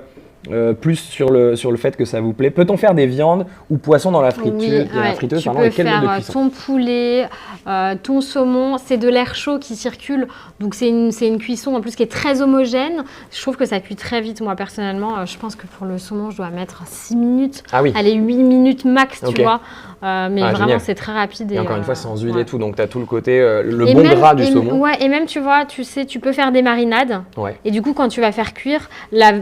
plus sur le fait que ça vous plaît. Peut-on faire des viandes ou poissons dans la friteuse? Tu peux faire ton poulet, ton saumon. C'est de l'air chaud qui circule, donc c'est une cuisson en plus qui est très homogène. Je trouve que ça cuit très vite. Moi personnellement, je pense que pour le saumon, je dois mettre 6 minutes. Ah oui. Allez, 8 minutes max, tu vois. Mais vraiment, génial. C'est très rapide. Et encore une fois, sans huile et tout, donc tu as tout le côté, gras du saumon. Ouais, et même, tu vois, tu peux faire des marinades. Ouais. Et du coup, quand tu vas faire cuire, la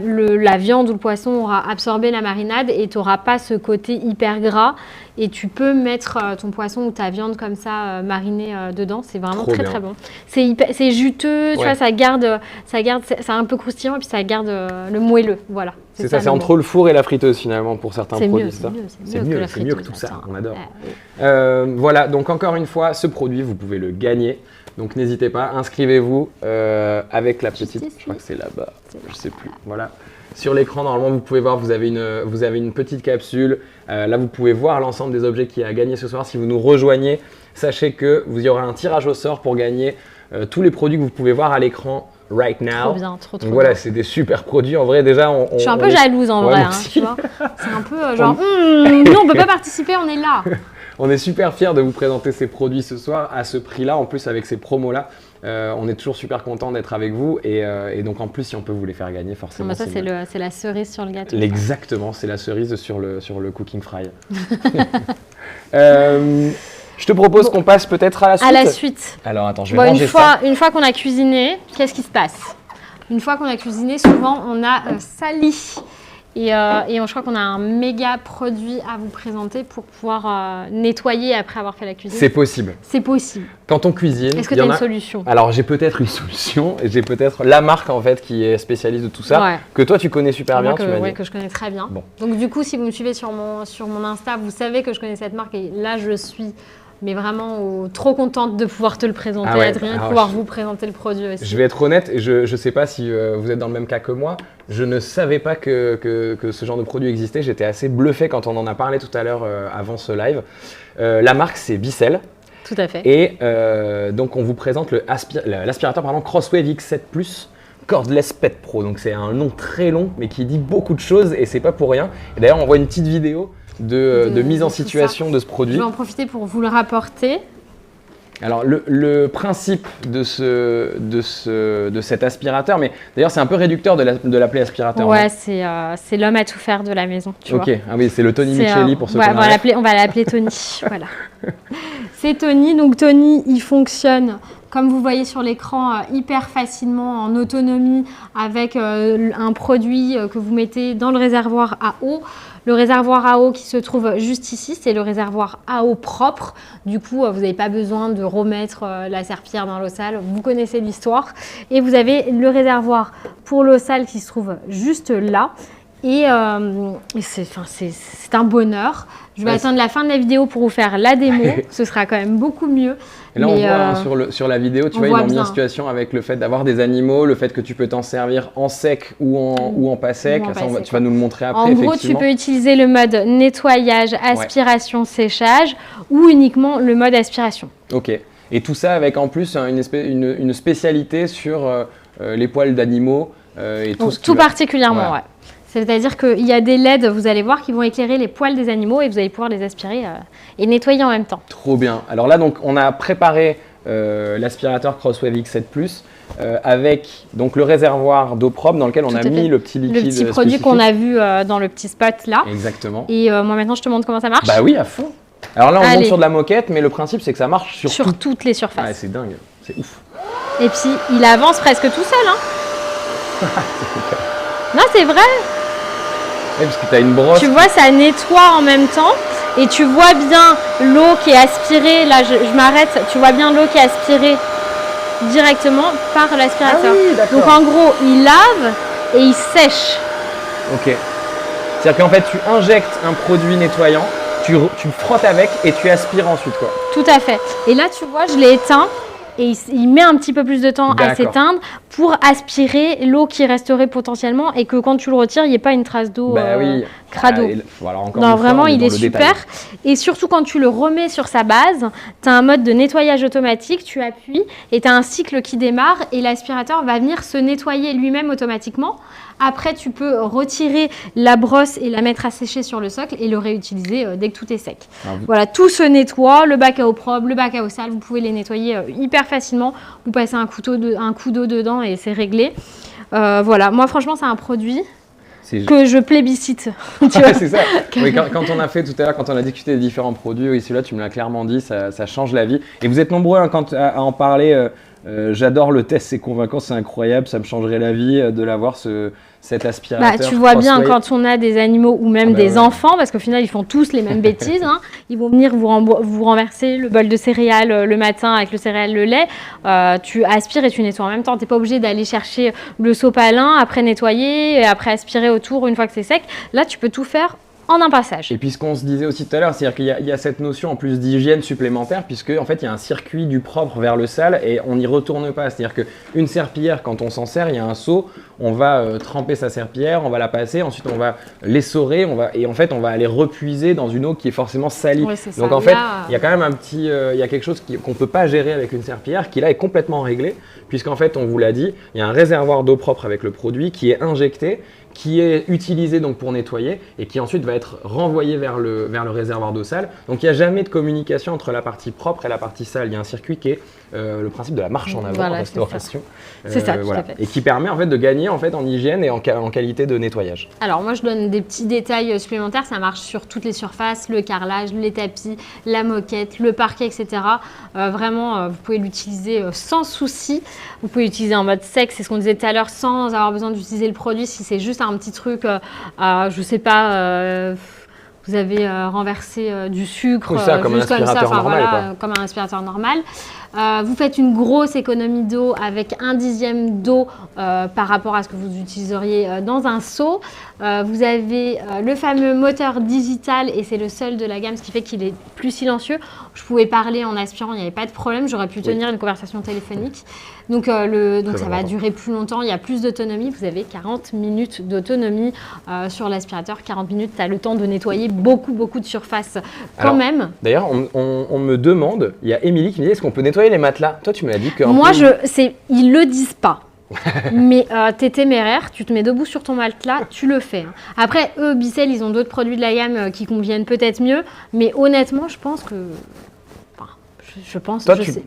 viande ou le poisson aura absorbé la marinade et tu n'auras pas ce côté hyper gras. Et tu peux mettre ton poisson ou ta viande comme ça marinée dedans. C'est vraiment très très bon. C'est juteux, tu vois, ça garde, c'est un peu croustillant et puis ça garde le moelleux. Voilà. C'est ça, c'est entre le four et la friteuse finalement pour certains produits. C'est mieux que tout ça, on adore. Voilà, donc encore une fois, ce produit, vous pouvez le gagner. Donc n'hésitez pas, inscrivez-vous avec la petite, je crois que c'est là-bas, je sais plus, voilà. Sur l'écran, normalement, vous pouvez voir, vous avez une petite capsule. Là, vous pouvez voir l'ensemble des objets qu'il y a à gagner ce soir. Si vous nous rejoignez, sachez que vous y aura un tirage au sort pour gagner tous les produits que vous pouvez voir à l'écran right now. Trop bien, trop donc voilà, c'est des super produits. En vrai, déjà, je suis un peu jalouse en vrai, tu vois. C'est un peu genre, nous, on peut pas participer, on est là. On est super fiers de vous présenter ces produits ce soir à ce prix-là, en plus avec ces promos-là. On est toujours super content d'être avec vous et donc en plus si on peut vous les faire gagner forcément. Ça c'est la cerise sur le gâteau. Exactement, c'est la cerise sur le cooking fry. Je te propose qu'on passe peut-être à la suite. À la suite. Alors attends, je vais ranger ça. Une fois qu'on a cuisiné, qu'est-ce qui se passe? Une fois qu'on a cuisiné, souvent on a sali. Et je crois qu'on a un méga produit à vous présenter pour pouvoir nettoyer après avoir fait la cuisine. C'est possible. C'est possible. Quand on cuisine, est-ce que tu as une solution? Alors j'ai peut-être une solution. J'ai peut-être la marque en fait qui est spécialiste de tout ça, que toi tu connais super bien. Que je connais très bien. Bon. Donc du coup, si vous me suivez sur mon Insta, vous savez que je connais cette marque et là je suis Mais vraiment trop contente de pouvoir te le présenter, Adrien, de pouvoir vous présenter le produit aussi. Je vais être honnête, et je ne sais pas si vous êtes dans le même cas que moi, je ne savais pas que ce genre de produit existait. J'étais assez bluffé quand on en a parlé tout à l'heure avant ce live. La marque, c'est Bicel. Tout à fait. Et donc, on vous présente l'aspirateur Crosswave X7 Plus Cordless Pet Pro. Donc, c'est un nom très long, mais qui dit beaucoup de choses et c'est pas pour rien. Et d'ailleurs, on voit une petite vidéo de mise en situation de ce produit. Je vais en profiter pour vous le rapporter. Alors, le principe de cet aspirateur, mais d'ailleurs, c'est un peu réducteur de l'appeler aspirateur. Ouais, c'est l'homme à tout faire de la maison. Tu vois. Ah oui, c'est le Tony Micheli pour ceux qui on va l'appeler Tony. Voilà. C'est Tony. Donc, Tony, il fonctionne, comme vous voyez sur l'écran, hyper facilement en autonomie avec un produit que vous mettez dans le réservoir à eau. Le réservoir à eau qui se trouve juste ici, c'est le réservoir à eau propre. Du coup, vous n'avez pas besoin de remettre la serpillière dans l'eau sale. Vous connaissez l'histoire. Et vous avez le réservoir pour l'eau sale qui se trouve juste là. Et c'est un bonheur. Je vais attendre la fin de la vidéo pour vous faire la démo. Ce sera quand même beaucoup mieux. Et là, on voit sur la vidéo, tu vois, ils ont mis en situation avec le fait d'avoir des animaux, le fait que tu peux t'en servir en sec ou en pas sec. Tu vas nous le montrer après. En gros, tu peux utiliser le mode nettoyage, aspiration, séchage ou uniquement le mode aspiration. Ok. Et tout ça avec en plus une spécialité sur les poils d'animaux et tout particulièrement, ouais. C'est-à-dire qu'il y a des LED, vous allez voir, qui vont éclairer les poils des animaux et vous allez pouvoir les aspirer et nettoyer en même temps. Trop bien. Alors là, donc, on a préparé l'aspirateur Crosswave X7 Plus avec donc, le réservoir d'eau propre dans lequel on a mis le petit liquide. Le petit produit qu'on a vu dans le petit spot là. Exactement. Et moi maintenant, je te montre comment ça marche. Bah oui, à fond. Alors là, on monte sur de la moquette, mais le principe, c'est que ça marche sur toutes les surfaces. Ouais, c'est dingue, c'est ouf. Et puis, il avance presque tout seul. Hein. Non, c'est vrai. Oui, parce que tu as une brosse. Tu vois, ça nettoie en même temps et tu vois bien l'eau qui est aspirée. Là, je m'arrête. Tu vois bien l'eau qui est aspirée directement par l'aspirateur. Ah oui, d'accord. Donc, en gros, il lave et il sèche. Ok. C'est-à-dire qu'en fait, tu injectes un produit nettoyant, tu frottes avec et tu aspires ensuite, quoi. Tout à fait. Et là, tu vois, je l'ai éteint. Et il met un petit peu plus de temps à s'éteindre pour aspirer l'eau qui resterait potentiellement et que quand tu le retires, il n'y ait pas une trace d'eau crado. Non, vraiment, il est super. Et surtout, quand tu le remets sur sa base, tu as un mode de nettoyage automatique, tu appuies et tu as un cycle qui démarre et l'aspirateur va venir se nettoyer lui-même automatiquement. Après, tu peux retirer la brosse et la mettre à sécher sur le socle et le réutiliser dès que tout est sec. Voilà, tout se nettoie, le bac à eau propre, le bac à eau sale, vous pouvez les nettoyer hyper facilement. Vous passez un coup d'eau dedans et c'est réglé. Voilà, moi franchement, c'est un produit que je plébiscite. C'est ça. Oui, quand on a fait tout à l'heure, quand on a discuté des différents produits, oui, celui-là, tu me l'as clairement dit, ça change la vie. Et vous êtes nombreux à en parler. J'adore le test, c'est convaincant, c'est incroyable, ça me changerait la vie de l'avoir cet aspirateur. Tu vois bien quand on a des animaux ou même des enfants, parce qu'au final ils font tous les mêmes bêtises, hein. Ils vont venir vous renverser le bol de céréales le matin avec le céréal, le lait, tu aspires et tu nettoies en même temps, tu n'es pas obligé d'aller chercher le sopalin, après nettoyer, et après aspirer autour une fois que c'est sec. Là tu peux tout faire en un passage. Et puis ce qu'on se disait aussi tout à l'heure, c'est-à-dire qu'il y a cette notion en plus d'hygiène supplémentaire, puisque en fait il y a un circuit du propre vers le sale et on n'y retourne pas. C'est-à-dire qu'une serpillière, quand on s'en sert, il y a un seau, on va tremper sa serpillière, on va la passer, ensuite on va l'essorer, et en fait on va aller repuiser dans une eau qui est forcément salie. Ouais, c'est donc ça. En fait, il y a quand même il y a quelque chose qu'on ne peut pas gérer avec une serpillière qui là est complètement réglé, puisqu'en fait on vous l'a dit, il y a un réservoir d'eau propre avec le produit qui est injecté, qui est utilisé donc pour nettoyer et qui ensuite va être renvoyé vers le réservoir d'eau sale. Donc il n'y a jamais de communication entre la partie propre et la partie sale. Il y a un circuit qui est le principe de la marche en avant en restauration. C'est ça, tout à fait. Et qui permet en fait de gagner en hygiène et en qualité de nettoyage. Alors moi je donne des petits détails supplémentaires, ça marche sur toutes les surfaces, le carrelage, les tapis, la moquette, le parquet, etc. Vraiment, vous pouvez l'utiliser sans souci. Vous pouvez l'utiliser en mode sec, c'est ce qu'on disait tout à l'heure, sans avoir besoin d'utiliser le produit. Si c'est juste un petit truc, je sais pas, vous avez renversé du sucre, comme un aspirateur normal, comme un aspirateur normal. Vous faites une grosse économie d'eau avec 1/10 d'eau par rapport à ce que vous utiliseriez dans un seau. Vous avez le fameux moteur digital et c'est le seul de la gamme, ce qui fait qu'il est plus silencieux. Je pouvais parler en aspirant, il n'y avait pas de problème. J'aurais pu tenir une conversation téléphonique. Donc ça va durer plus longtemps, il y a plus d'autonomie. Vous avez 40 minutes d'autonomie sur l'aspirateur. 40 minutes, tu as le temps de nettoyer beaucoup de surface quand même. D'ailleurs, on me demande, il y a Émilie qui me dit, est-ce qu'on peut nettoyer les matelas? Toi, tu me l'as dit que... Moi, ils le disent pas. Mais t'es téméraire, tu te mets debout sur ton matelas, tu le fais. Après, eux, Bicel, ils ont d'autres produits de la gamme qui conviennent peut-être mieux. Mais honnêtement, je pense que...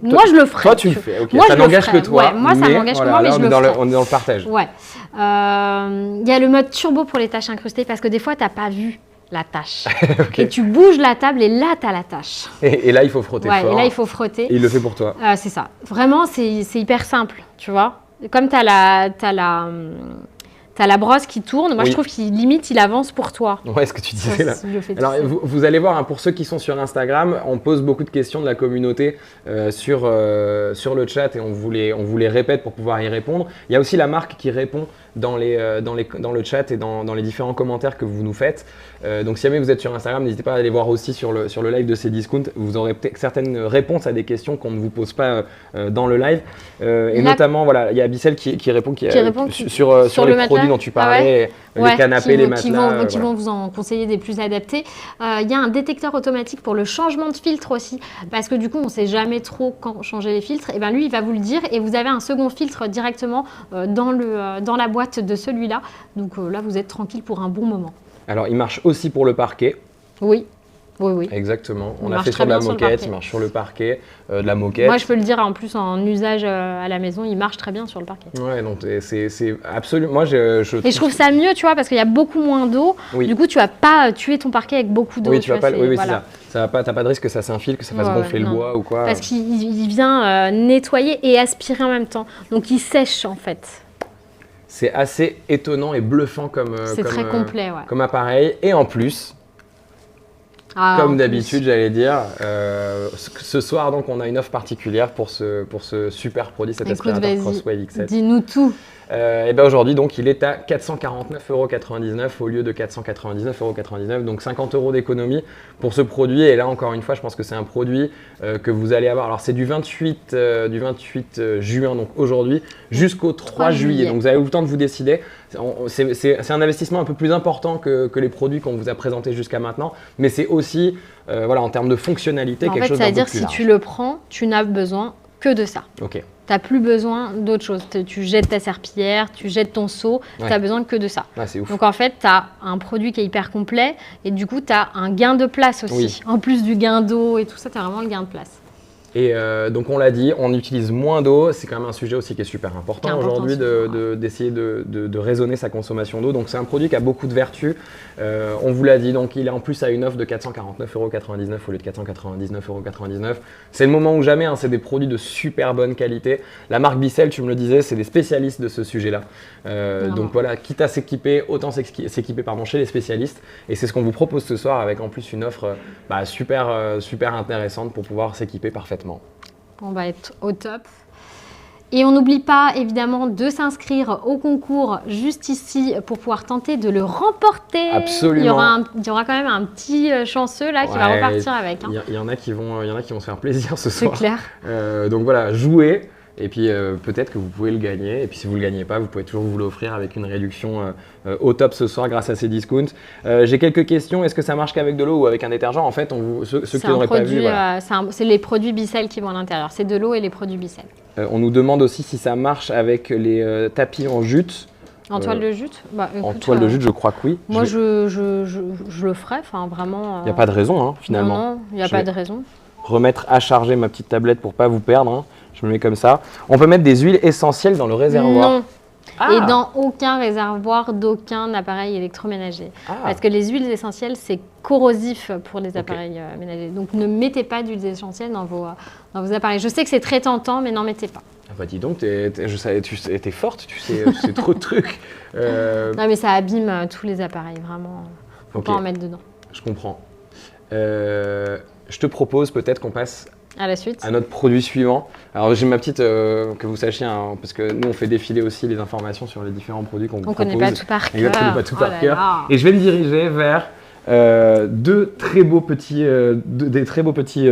Moi, je le ferai. Toi, tu le fais. Okay. Moi, ça n'engage que toi. Ouais, moi, ça m'engage que moi, mais je le ferai. On est dans le partage. Ouais. Il y a le mode turbo pour les tâches incrustées parce que des fois, tu n'as pas vu la tâche. Okay. Et tu bouges la table et là, tu as la tâche. Et là, il faut frotter fort. Et là, il faut frotter. Et il le fait pour toi. C'est ça. Vraiment, c'est hyper simple, tu vois. Comme tu as la brosse qui tourne, moi je trouve qu'il avance pour toi. Ouais, ce que tu disais là. Alors vous allez voir, hein, pour ceux qui sont sur Instagram, on pose beaucoup de questions de la communauté sur le chat et on vous les répète pour pouvoir y répondre. Il y a aussi la marque qui répond dans le chat et dans les différents commentaires que vous nous faites. Donc si jamais vous êtes sur Instagram, n'hésitez pas à aller voir aussi sur le live de Cdiscount. Vous aurez peut-être certaines réponses à des questions qu'on ne vous pose pas dans le live. Notamment, voilà, il y a Bicel qui répond sur les produits dont tu parlais, les canapés, les matelas. Qui vont vous en conseiller des plus adaptés. Il y a un détecteur automatique pour le changement de filtre aussi, parce que du coup, on ne sait jamais trop quand changer les filtres. Et bien lui, il va vous le dire et vous avez un second filtre directement dans la boîte de celui-là. Donc là, vous êtes tranquille pour un bon moment. Alors, il marche aussi pour le parquet. Oui. Exactement. On a fait sur de la moquette, il marche sur le parquet, de la moquette. Moi, je peux le dire, en plus, en usage à la maison, il marche très bien sur le parquet. Ouais, donc c'est absolument... Moi, Et je trouve ça mieux, tu vois, parce qu'il y a beaucoup moins d'eau. Oui. Du coup, tu vas pas tuer ton parquet avec beaucoup d'eau. Oui, tu vas pas... Oui, voilà. c'est ça. T'as pas de risque que ça s'infile, que ça fasse gonfler le bois ou quoi. Parce qu'il vient nettoyer et aspirer en même temps. Donc, il sèche, en fait. C'est assez étonnant et bluffant c'est très complet, comme appareil. Et en plus, comme d'habitude, j'allais dire, ce soir, donc, on a une offre particulière pour ce super produit, cet aspirateur Crosswave X7. Dis-nous tout. Et ben aujourd'hui, donc, il est à 449,99 € au lieu de 499,99 €, donc 50 € d'économie pour ce produit. Et là, encore une fois, je pense que c'est un produit que vous allez avoir. Alors, c'est du 28 juin, donc aujourd'hui, jusqu'au 3 juillet. Donc, vous avez eu le temps de vous décider. C'est un investissement un peu plus important que les produits qu'on vous a présentés jusqu'à maintenant, mais c'est aussi, en termes de fonctionnalité, quelque chose d'un peu plus large. Ça veut dire si tu le prends, tu n'as besoin que de ça. Ok. Tu n'as plus besoin d'autre chose. Tu jettes ta serpillière, tu jettes ton seau, tu n'as besoin que de ça. C'est ouf. Donc en fait, tu as un produit qui est hyper complet et du coup, tu as un gain de place aussi. Oui. En plus du gain d'eau et tout ça, tu as vraiment le gain de place. Et donc on l'a dit, on utilise moins d'eau, c'est quand même un sujet aussi qui est super important aujourd'hui d'essayer de raisonner sa consommation d'eau. Donc c'est un produit qui a beaucoup de vertus, on vous l'a dit, donc il est en plus à une offre de 449,99 € au lieu de 499,99 €. C'est le moment ou jamais, hein, c'est des produits de super bonne qualité. La marque Bicel, tu me le disais, c'est des spécialistes de ce sujet-là. Donc voilà, quitte à s'équiper, autant s'équiper chez les spécialistes. Et c'est ce qu'on vous propose ce soir avec en plus une offre super intéressante pour pouvoir s'équiper parfaitement. On va être au top. Et on n'oublie pas évidemment de s'inscrire au concours juste ici pour pouvoir tenter de le remporter. Absolument. Il y aura quand même un petit chanceux là qui va repartir avec. Il y en a qui vont se faire plaisir ce soir. C'est clair. Donc voilà, jouez. Et puis peut-être que vous pouvez le gagner. Et puis si vous ne le gagnez pas, vous pouvez toujours vous l'offrir avec une réduction au top ce soir grâce à Cdiscount. J'ai quelques questions. Est-ce que ça marche qu'avec de l'eau ou avec un détergent? En fait, ceux qui n'auraient pas vu, c'est les produits Bicel qui vont à l'intérieur. C'est de l'eau et les produits Bicel. On nous demande aussi si ça marche avec les tapis en jute. En toile de jute En toile de jute, je crois que oui. Moi, je le ferais. Enfin, vraiment. Il n'y a pas de raison, finalement. Non, il n'y a pas de raison. Remettre à charger ma petite tablette pour ne pas vous perdre. Je me mets comme ça. On peut mettre des huiles essentielles dans le réservoir. Non. Et dans aucun réservoir d'aucun appareil électroménager. Parce que les huiles essentielles, c'est corrosif pour les appareils ménagers. Donc ne mettez pas d'huiles essentielles dans vos appareils. Je sais que c'est très tentant, mais n'en mettez pas. Ah bah dis donc, t'es forte, tu sais trop de trucs. Non mais ça abîme tous les appareils, vraiment. Faut pas en mettre dedans. Je comprends. Je te propose peut-être qu'on passe À la suite. À notre produit suivant. Alors j'ai ma petite, que vous sachiez, hein, parce que nous on fait défiler aussi les informations sur les différents produits qu'on vous propose. On ne connaît pas tout par cœur. Exactement, pas tout par cœur. Et je vais me diriger vers des très beaux petits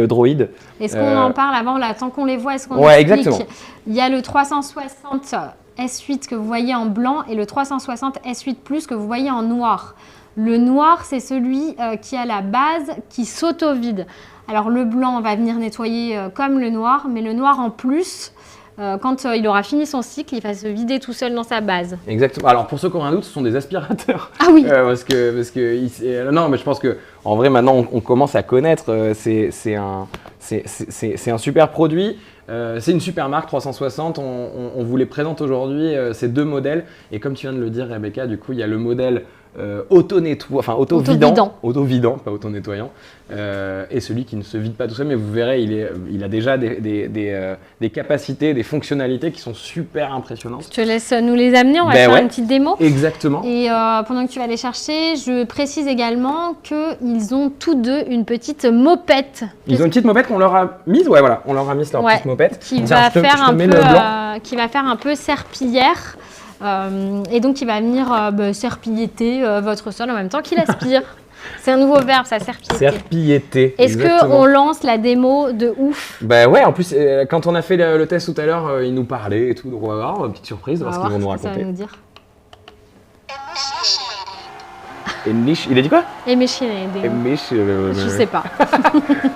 droïdes. Est-ce qu'on en parle avant, là, tant qu'on les voit, est-ce qu'on Ouais, explique? exactement. Il y a le 360 S8 que vous voyez en blanc et le 360 S8 Plus que vous voyez en noir. Le noir, c'est celui qui a la base qui s'auto-vide. Alors le blanc va venir nettoyer comme le noir, mais le noir en plus, quand il aura fini son cycle, il va se vider tout seul dans sa base. Exactement. Alors pour ceux qui ont un doute, ce sont des aspirateurs. Ah oui. parce que non, mais je pense que en vrai maintenant on commence à connaître. C'est un super produit. C'est une super marque 360. On vous les présente aujourd'hui ces deux modèles. Et comme tu viens de le dire, Rebecca, du coup il y a le modèle auto-vidant, pas auto-nettoyant, et celui qui ne se vide pas tout seul, mais vous verrez, il a déjà des capacités, des fonctionnalités qui sont super impressionnantes. Je te laisse nous les amener, on va faire une petite démo. Exactement. Et pendant que tu vas les chercher, je précise également qu'ils ont tous deux une petite mopette. Ils ont une petite mopette qu'on leur a mise, ouais voilà, on leur a mis leur petite mopette. Qui va faire un peu serpillière. Et donc, il va venir serpilleter votre sol en même temps qu'il aspire. C'est un nouveau verbe, ça, serpilleter. Serpilleter. Est-ce qu'on lance la démo de ouf? Bah ouais, en plus, quand on a fait le test tout à l'heure, ils nous parlaient et tout. Donc on va voir, petite surprise, on va voir ce qu'ils vont nous raconter. Ça va nous dire. Il a dit quoi? Je sais pas.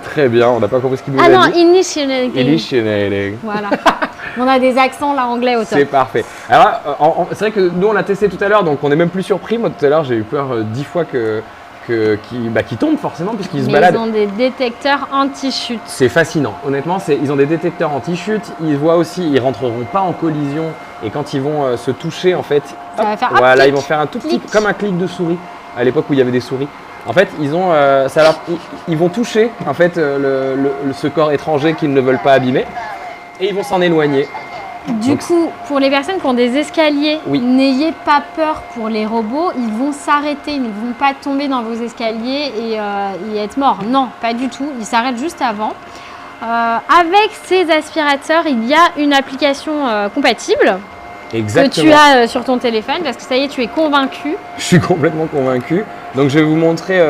Très bien, on n'a pas compris ce qu'il nous a dit. Ah non, initiating. Voilà. On a des accents là anglais au top. C'est parfait. Alors c'est vrai que nous on l'a testé tout à l'heure, donc on est même plus surpris. Moi tout à l'heure j'ai eu peur 10 fois qu'il tombe forcément puisqu'il se balade. Ils ont des détecteurs anti-chute. C'est fascinant. Honnêtement, ils ont des détecteurs anti-chute. Ils voient aussi, ils rentreront pas en collision et quand ils vont se toucher en fait, voilà, ils vont faire un tout petit, comme un clic de souris à l'époque où il y avait des souris. En fait, ils vont toucher en fait ce corps étranger qu'ils ne veulent pas abîmer. Et ils vont s'en éloigner. Du coup, pour les personnes qui ont des escaliers, n'ayez pas peur pour les robots. Ils vont s'arrêter, ils ne vont pas tomber dans vos escaliers et être morts. Non, pas du tout. Ils s'arrêtent juste avant. Avec ces aspirateurs, il y a une application compatible. Exactement. Que tu as sur ton téléphone parce que ça y est, tu es convaincu. Je suis complètement convaincu. Donc, je vais vous montrer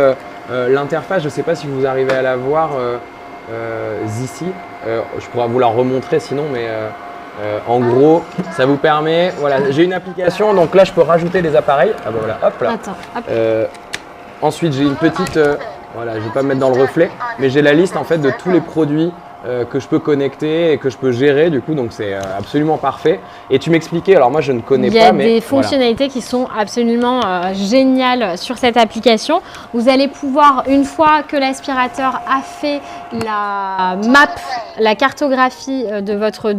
l'interface. Je ne sais pas si vous arrivez à la voir ici. Je pourrais vous la remontrer sinon, mais en gros, ça vous permet. Voilà, j'ai une application, donc là, je peux rajouter des appareils. Ah bah voilà, hop là. Attends, hop. Ensuite, j'ai une petite. Voilà, je vais pas me mettre dans le reflet, mais j'ai la liste en fait de tous les produits que je peux connecter et que je peux gérer du coup, donc c'est absolument parfait. Et tu m'expliquais, alors moi je ne connais pas, mais il y a des fonctionnalités qui sont absolument géniales sur cette application. Vous allez pouvoir, une fois que l'aspirateur a fait la map, la cartographie de votre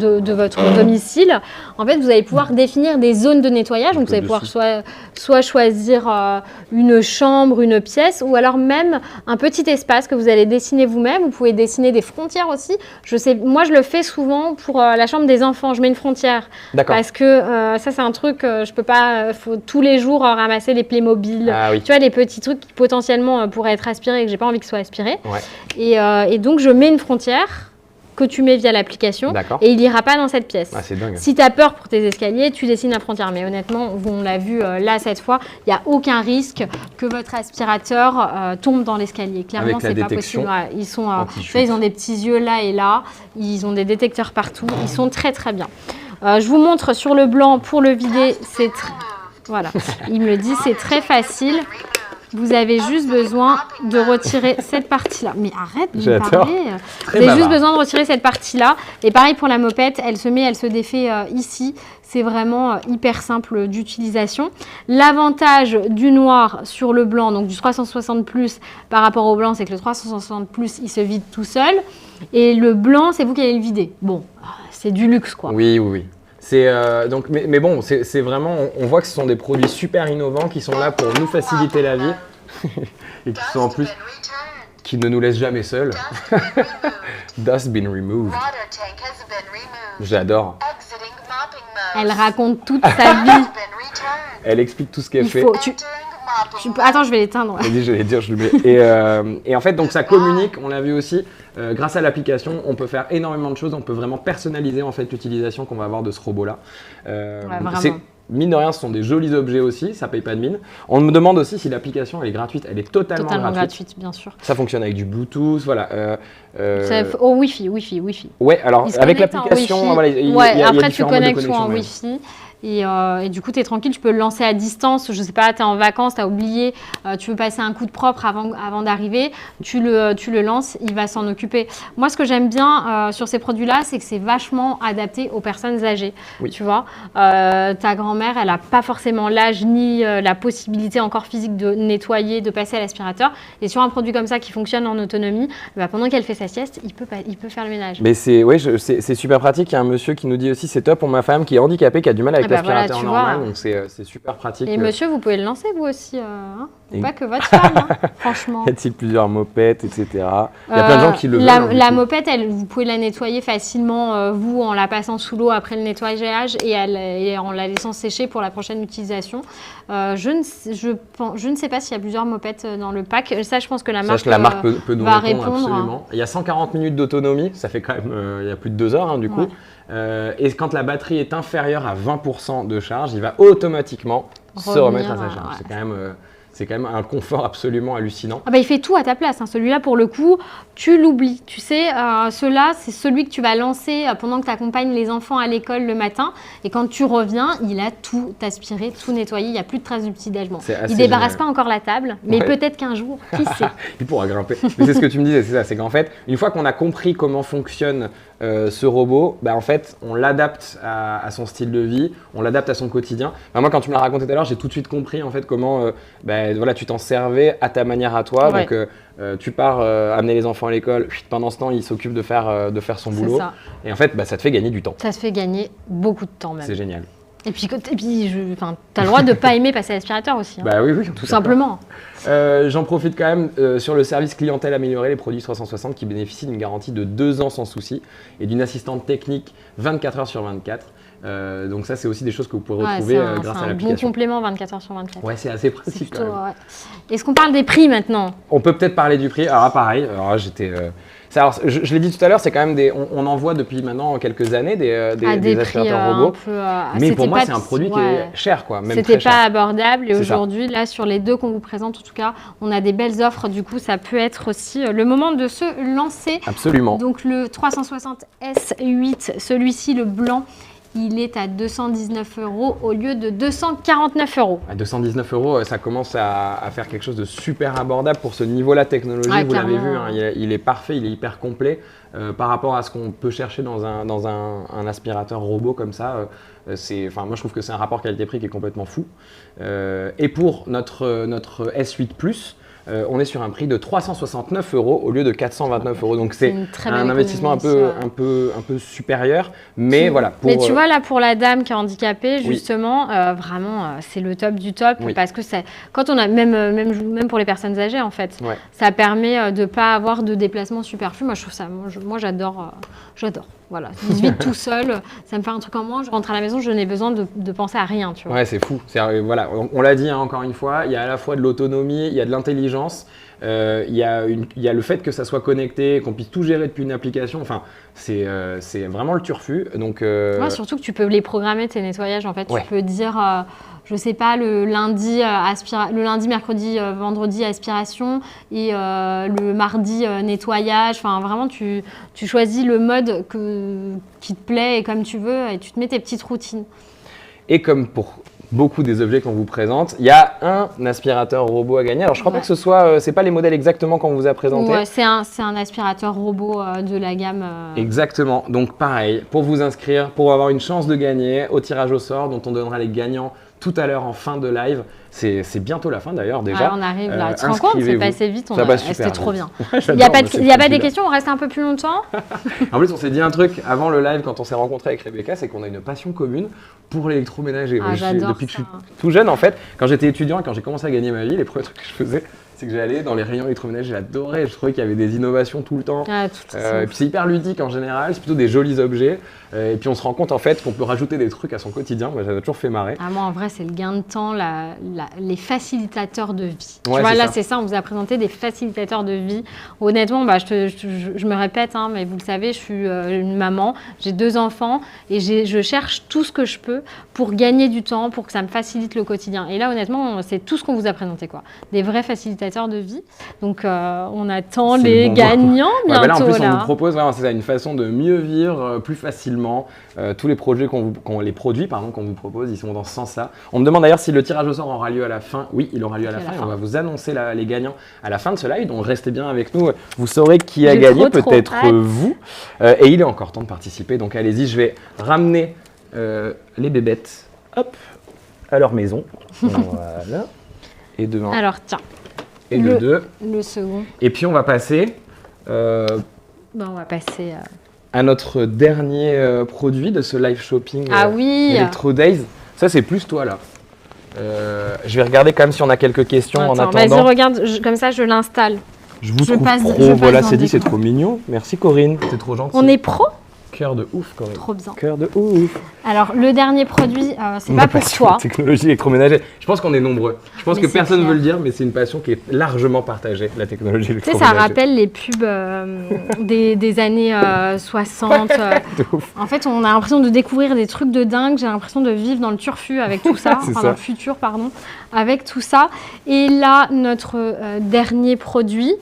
domicile, en fait vous allez pouvoir définir des zones de nettoyage. Donc vous allez pouvoir soit choisir une chambre, une pièce, ou alors même un petit espace que vous allez dessiner vous-même. Vous pouvez dessiner des frontières aussi. Je sais, moi je le fais souvent pour la chambre des enfants, je mets une frontière. D'accord. Parce que ça c'est un truc, je peux pas, faut tous les jours ramasser les Playmobil. Ah, oui. Tu vois, les petits trucs qui potentiellement pourraient être aspirés et que j'ai pas envie qu'ils soient aspirés. Ouais. Et donc je mets une frontière que tu mets via l'application et il n'ira pas dans cette pièce. Ah, c'est dingue. Si tu as peur pour tes escaliers, tu dessines la frontière. Mais honnêtement, on l'a vu là cette fois, il n'y a aucun risque que votre aspirateur tombe dans l'escalier. Clairement, c'est pas possible. Ouais, ils ont des petits yeux là et là, ils ont des détecteurs partout, ils sont très très bien. Je vous montre sur le blanc pour le vider, voilà, il me le dit, c'est très facile. Vous avez juste besoin de retirer cette partie-là. Mais arrête de me parler. Vous avez juste besoin de retirer cette partie-là. Et pareil pour la mopette, elle se défait ici. C'est vraiment hyper simple d'utilisation. L'avantage du noir sur le blanc, donc du 360 Plus par rapport au blanc, c'est que le 360 Plus, il se vide tout seul. Et le blanc, c'est vous qui allez le vider. Bon, c'est du luxe, quoi. Oui. C'est donc, mais bon, c'est vraiment, on voit que ce sont des produits super innovants qui sont là pour nous faciliter la vie et qui sont en plus, qui ne nous laissent jamais seuls. Dust been removed. J'adore. Elle raconte toute sa vie. Elle explique tout ce qu'elle fait. Attends, je vais l'éteindre. J'allais dire, je le mets. Et en fait, donc ça communique, on l'a vu aussi, Grâce à l'application, on peut faire énormément de choses. On peut vraiment personnaliser en fait l'utilisation qu'on va avoir de ce robot-là. Mine de rien, ce sont des jolis objets aussi, ça paye pas de mine. On me demande aussi si l'application elle est gratuite. Elle est totalement gratuite, bien sûr. Ça fonctionne avec du Bluetooth, voilà. Au Wi-Fi. Ouais, alors avec l'application, voilà, après tu connectes ou en Wi-Fi. Et du coup, tu es tranquille, tu peux le lancer à distance. Je sais pas, tu es en vacances, tu as oublié, tu veux passer un coup de propre avant d'arriver, tu le lances, il va s'en occuper. Moi, ce que j'aime bien sur ces produits-là, c'est que c'est vachement adapté aux personnes âgées. Oui. Tu vois, ta grand-mère, elle n'a pas forcément l'âge ni la possibilité encore physique de nettoyer, de passer à l'aspirateur. Et sur un produit comme ça qui fonctionne en autonomie, bah, pendant qu'elle fait sa sieste, il peut faire le ménage. Mais c'est super pratique. Il y a un monsieur qui nous dit aussi c'est top pour ma femme qui est handicapée, qui a du mal avec l'aspirateur normal, donc c'est super pratique. Et monsieur, vous pouvez le lancer vous aussi, pas que votre femme, franchement. Y a-t-il plusieurs mopettes, etc. Il y a plein de gens qui le veulent. La mopette, vous pouvez la nettoyer facilement, vous, en la passant sous l'eau après le nettoyage et en la laissant sécher pour la prochaine utilisation. Je ne sais pas s'il y a plusieurs mopettes dans le pack. Ça, je pense que la marque peut nous répondre. Absolument. Il y a 140 minutes d'autonomie, ça fait quand même il y a plus de 2 heures du coup. Et quand la batterie est inférieure à 20% de charge, il va automatiquement se remettre à sa charge. C'est quand même un confort absolument hallucinant. Il fait tout à ta place. Celui-là, pour le coup, tu l'oublies. Tu sais, celui-là, c'est celui que tu vas lancer pendant que tu accompagnes les enfants à l'école le matin. Et quand tu reviens, il a tout aspiré, tout nettoyé. Il n'y a plus de traces de petit dédagement. Il ne débarrasse pas encore la table, mais peut-être qu'un jour, qui sait. Il pourra grimper. Mais c'est ce que tu me disais, c'est ça. C'est qu'en fait, une fois qu'on a compris comment fonctionne ce robot, en fait, on l'adapte à son style de vie, on l'adapte à son quotidien. Moi, quand tu me l'as raconté tout à l'heure, j'ai tout de suite compris en fait comment tu t'en servais à ta manière à toi. Ouais. Donc, tu pars amener les enfants à l'école. Pendant ce temps, il s'occupe de faire son boulot. Ça. Et en fait, ça te fait gagner du temps. Ça te fait gagner beaucoup de temps même. C'est génial. Et puis tu as le droit de ne pas aimer passer à l'aspirateur aussi. Oui, tout simplement. J'en profite quand même sur le service clientèle amélioré, les produits 360 qui bénéficient d'une garantie de 2 ans sans souci et d'une assistante technique 24 heures sur 24. Donc ça, c'est aussi des choses que vous pouvez retrouver grâce à l'application. C'est un bon complément 24 heures sur 24. Ouais, c'est assez pratique. Plutôt, Est-ce qu'on parle des prix maintenant? On peut peut-être parler du prix. Alors pareil, je l'ai dit tout à l'heure, c'est quand même on en voit depuis maintenant quelques années des aspirateurs robots. Mais pour moi, c'est un produit qui est cher, quoi. C'était pas abordable et aujourd'hui, là, sur les deux qu'on vous présente, en tout cas, on a des belles offres. Du coup, ça peut être aussi le moment de se lancer. Absolument. Donc le 360 S8, celui-ci, le blanc, il est à 219 € au lieu de 249 €. À 219 €, ça commence à faire quelque chose de super abordable pour ce niveau-là de technologie. Vous l'avez vu, il est parfait, il est hyper complet par rapport à ce qu'on peut chercher dans un aspirateur robot comme ça. Moi, je trouve que c'est un rapport qualité-prix qui est complètement fou. Et pour notre S8 Plus, on est sur un prix de 369 € au lieu de 429 €. Donc c'est un investissement un peu supérieur, mais voilà. Mais tu vois là, pour la dame qui est handicapée, justement, vraiment c'est le top du top, parce que quand on a même pour les personnes âgées en fait, ça permet de pas avoir de déplacement superflu. Moi je trouve ça, moi j'adore. Voilà, 18 tout seul, ça me fait un truc en moins. Je rentre à la maison, je n'ai besoin de penser à rien, tu vois. Ouais, c'est fou. Voilà, on l'a dit encore une fois, il y a à la fois de l'autonomie, il y a de l'intelligence, il y a le fait que ça soit connecté, qu'on puisse tout gérer depuis une application. Enfin, c'est vraiment le turfu. Donc, surtout que tu peux les programmer tes nettoyages. En fait, tu peux dire. Je sais pas, le lundi, mercredi, vendredi, aspiration et le mardi, nettoyage. Enfin, vraiment, tu choisis le mode qui te plaît et comme tu veux et tu te mets tes petites routines. Et comme pour beaucoup des objets qu'on vous présente, il y a un aspirateur robot à gagner. Alors, je crois pas que ce soit, c'est pas les modèles exactement qu'on vous a présentés. Ouais, c'est un aspirateur robot de la gamme. Exactement. Donc, pareil, pour vous inscrire, pour avoir une chance de gagner au tirage au sort dont on donnera les gagnants tout à l'heure en fin de live. C'est bientôt la fin d'ailleurs déjà. On arrive là. Tu te rends compte, c'est passé vite. C'était trop bien. Il n'y a pas des questions, on reste un peu plus longtemps. En plus, on s'est dit un truc avant le live quand on s'est rencontré avec Rebecca, c'est qu'on a une passion commune pour l'électroménager. J'adore depuis que je suis tout jeune en fait, quand j'étais étudiant et quand j'ai commencé à gagner ma vie, les premiers trucs que je faisais, c'est que j'allais dans les rayons électroménager, j'adorais, je trouvais qu'il y avait des innovations tout le temps. Ah, Et puis c'est hyper ludique en général, c'est plutôt des jolis objets. Et puis on se rend compte en fait qu'on peut rajouter des trucs à son quotidien. Moi, j'avais toujours fait marrer. Ah, moi, en vrai, c'est le gain de temps, les facilitateurs de vie. Ouais, tu vois, là, ça. c'est ça, on vous a présenté des facilitateurs de vie. Honnêtement, je me répète, hein, mais vous le savez, je suis une maman, j'ai 2 enfants et je cherche tout ce que je peux pour gagner du temps, pour que ça me facilite le quotidien. Et là, honnêtement, c'est tout ce qu'on vous a présenté, quoi. Des vrais facilitateurs de vie. Donc, on attend les gagnants bientôt. Là, en plus, on vous propose vraiment, c'est ça, une façon de mieux vivre plus facilement. Tous les produits qu'on vous propose, ils sont dans ce sens-là. On me demande d'ailleurs si le tirage au sort aura lieu à la fin. Oui, il aura lieu à la fin. Et on va vous annoncer les gagnants à la fin de ce live. Donc, restez bien avec nous. Vous saurez qui a gagné, peut-être vous. Et il est encore temps de participer. Donc, allez-y, je vais ramener les bébêtes à leur maison. Voilà. Et demain. Alors, tiens. Et le 2. Le second. Et puis, on va passer... on va passer... à notre dernier produit de ce live shopping Electro Days. Ça, c'est plus toi, là. Je vais regarder quand même si on a quelques questions en attendant. Vas-y, regarde, comme ça, je l'installe. Je vous trouve pro. Voilà, c'est dit, c'est trop mignon. Merci, Corinne. C'est trop gentil. On est pro? Cœur de ouf, Corinne. Trop bien. Cœur de ouf. Alors, le dernier produit, c'est pas pour toi. Technologie électroménager. Je pense qu'on est nombreux. Je pense que personne ne veut le dire, mais c'est une passion qui est largement partagée, la technologie électroménager. Tu sais, ça rappelle les pubs des années 60. De ouf. En fait, on a l'impression de découvrir des trucs de dingue. J'ai l'impression de vivre dans le turfu avec tout ça. Enfin, dans le futur, pardon. Avec tout ça. Et là, notre dernier produit.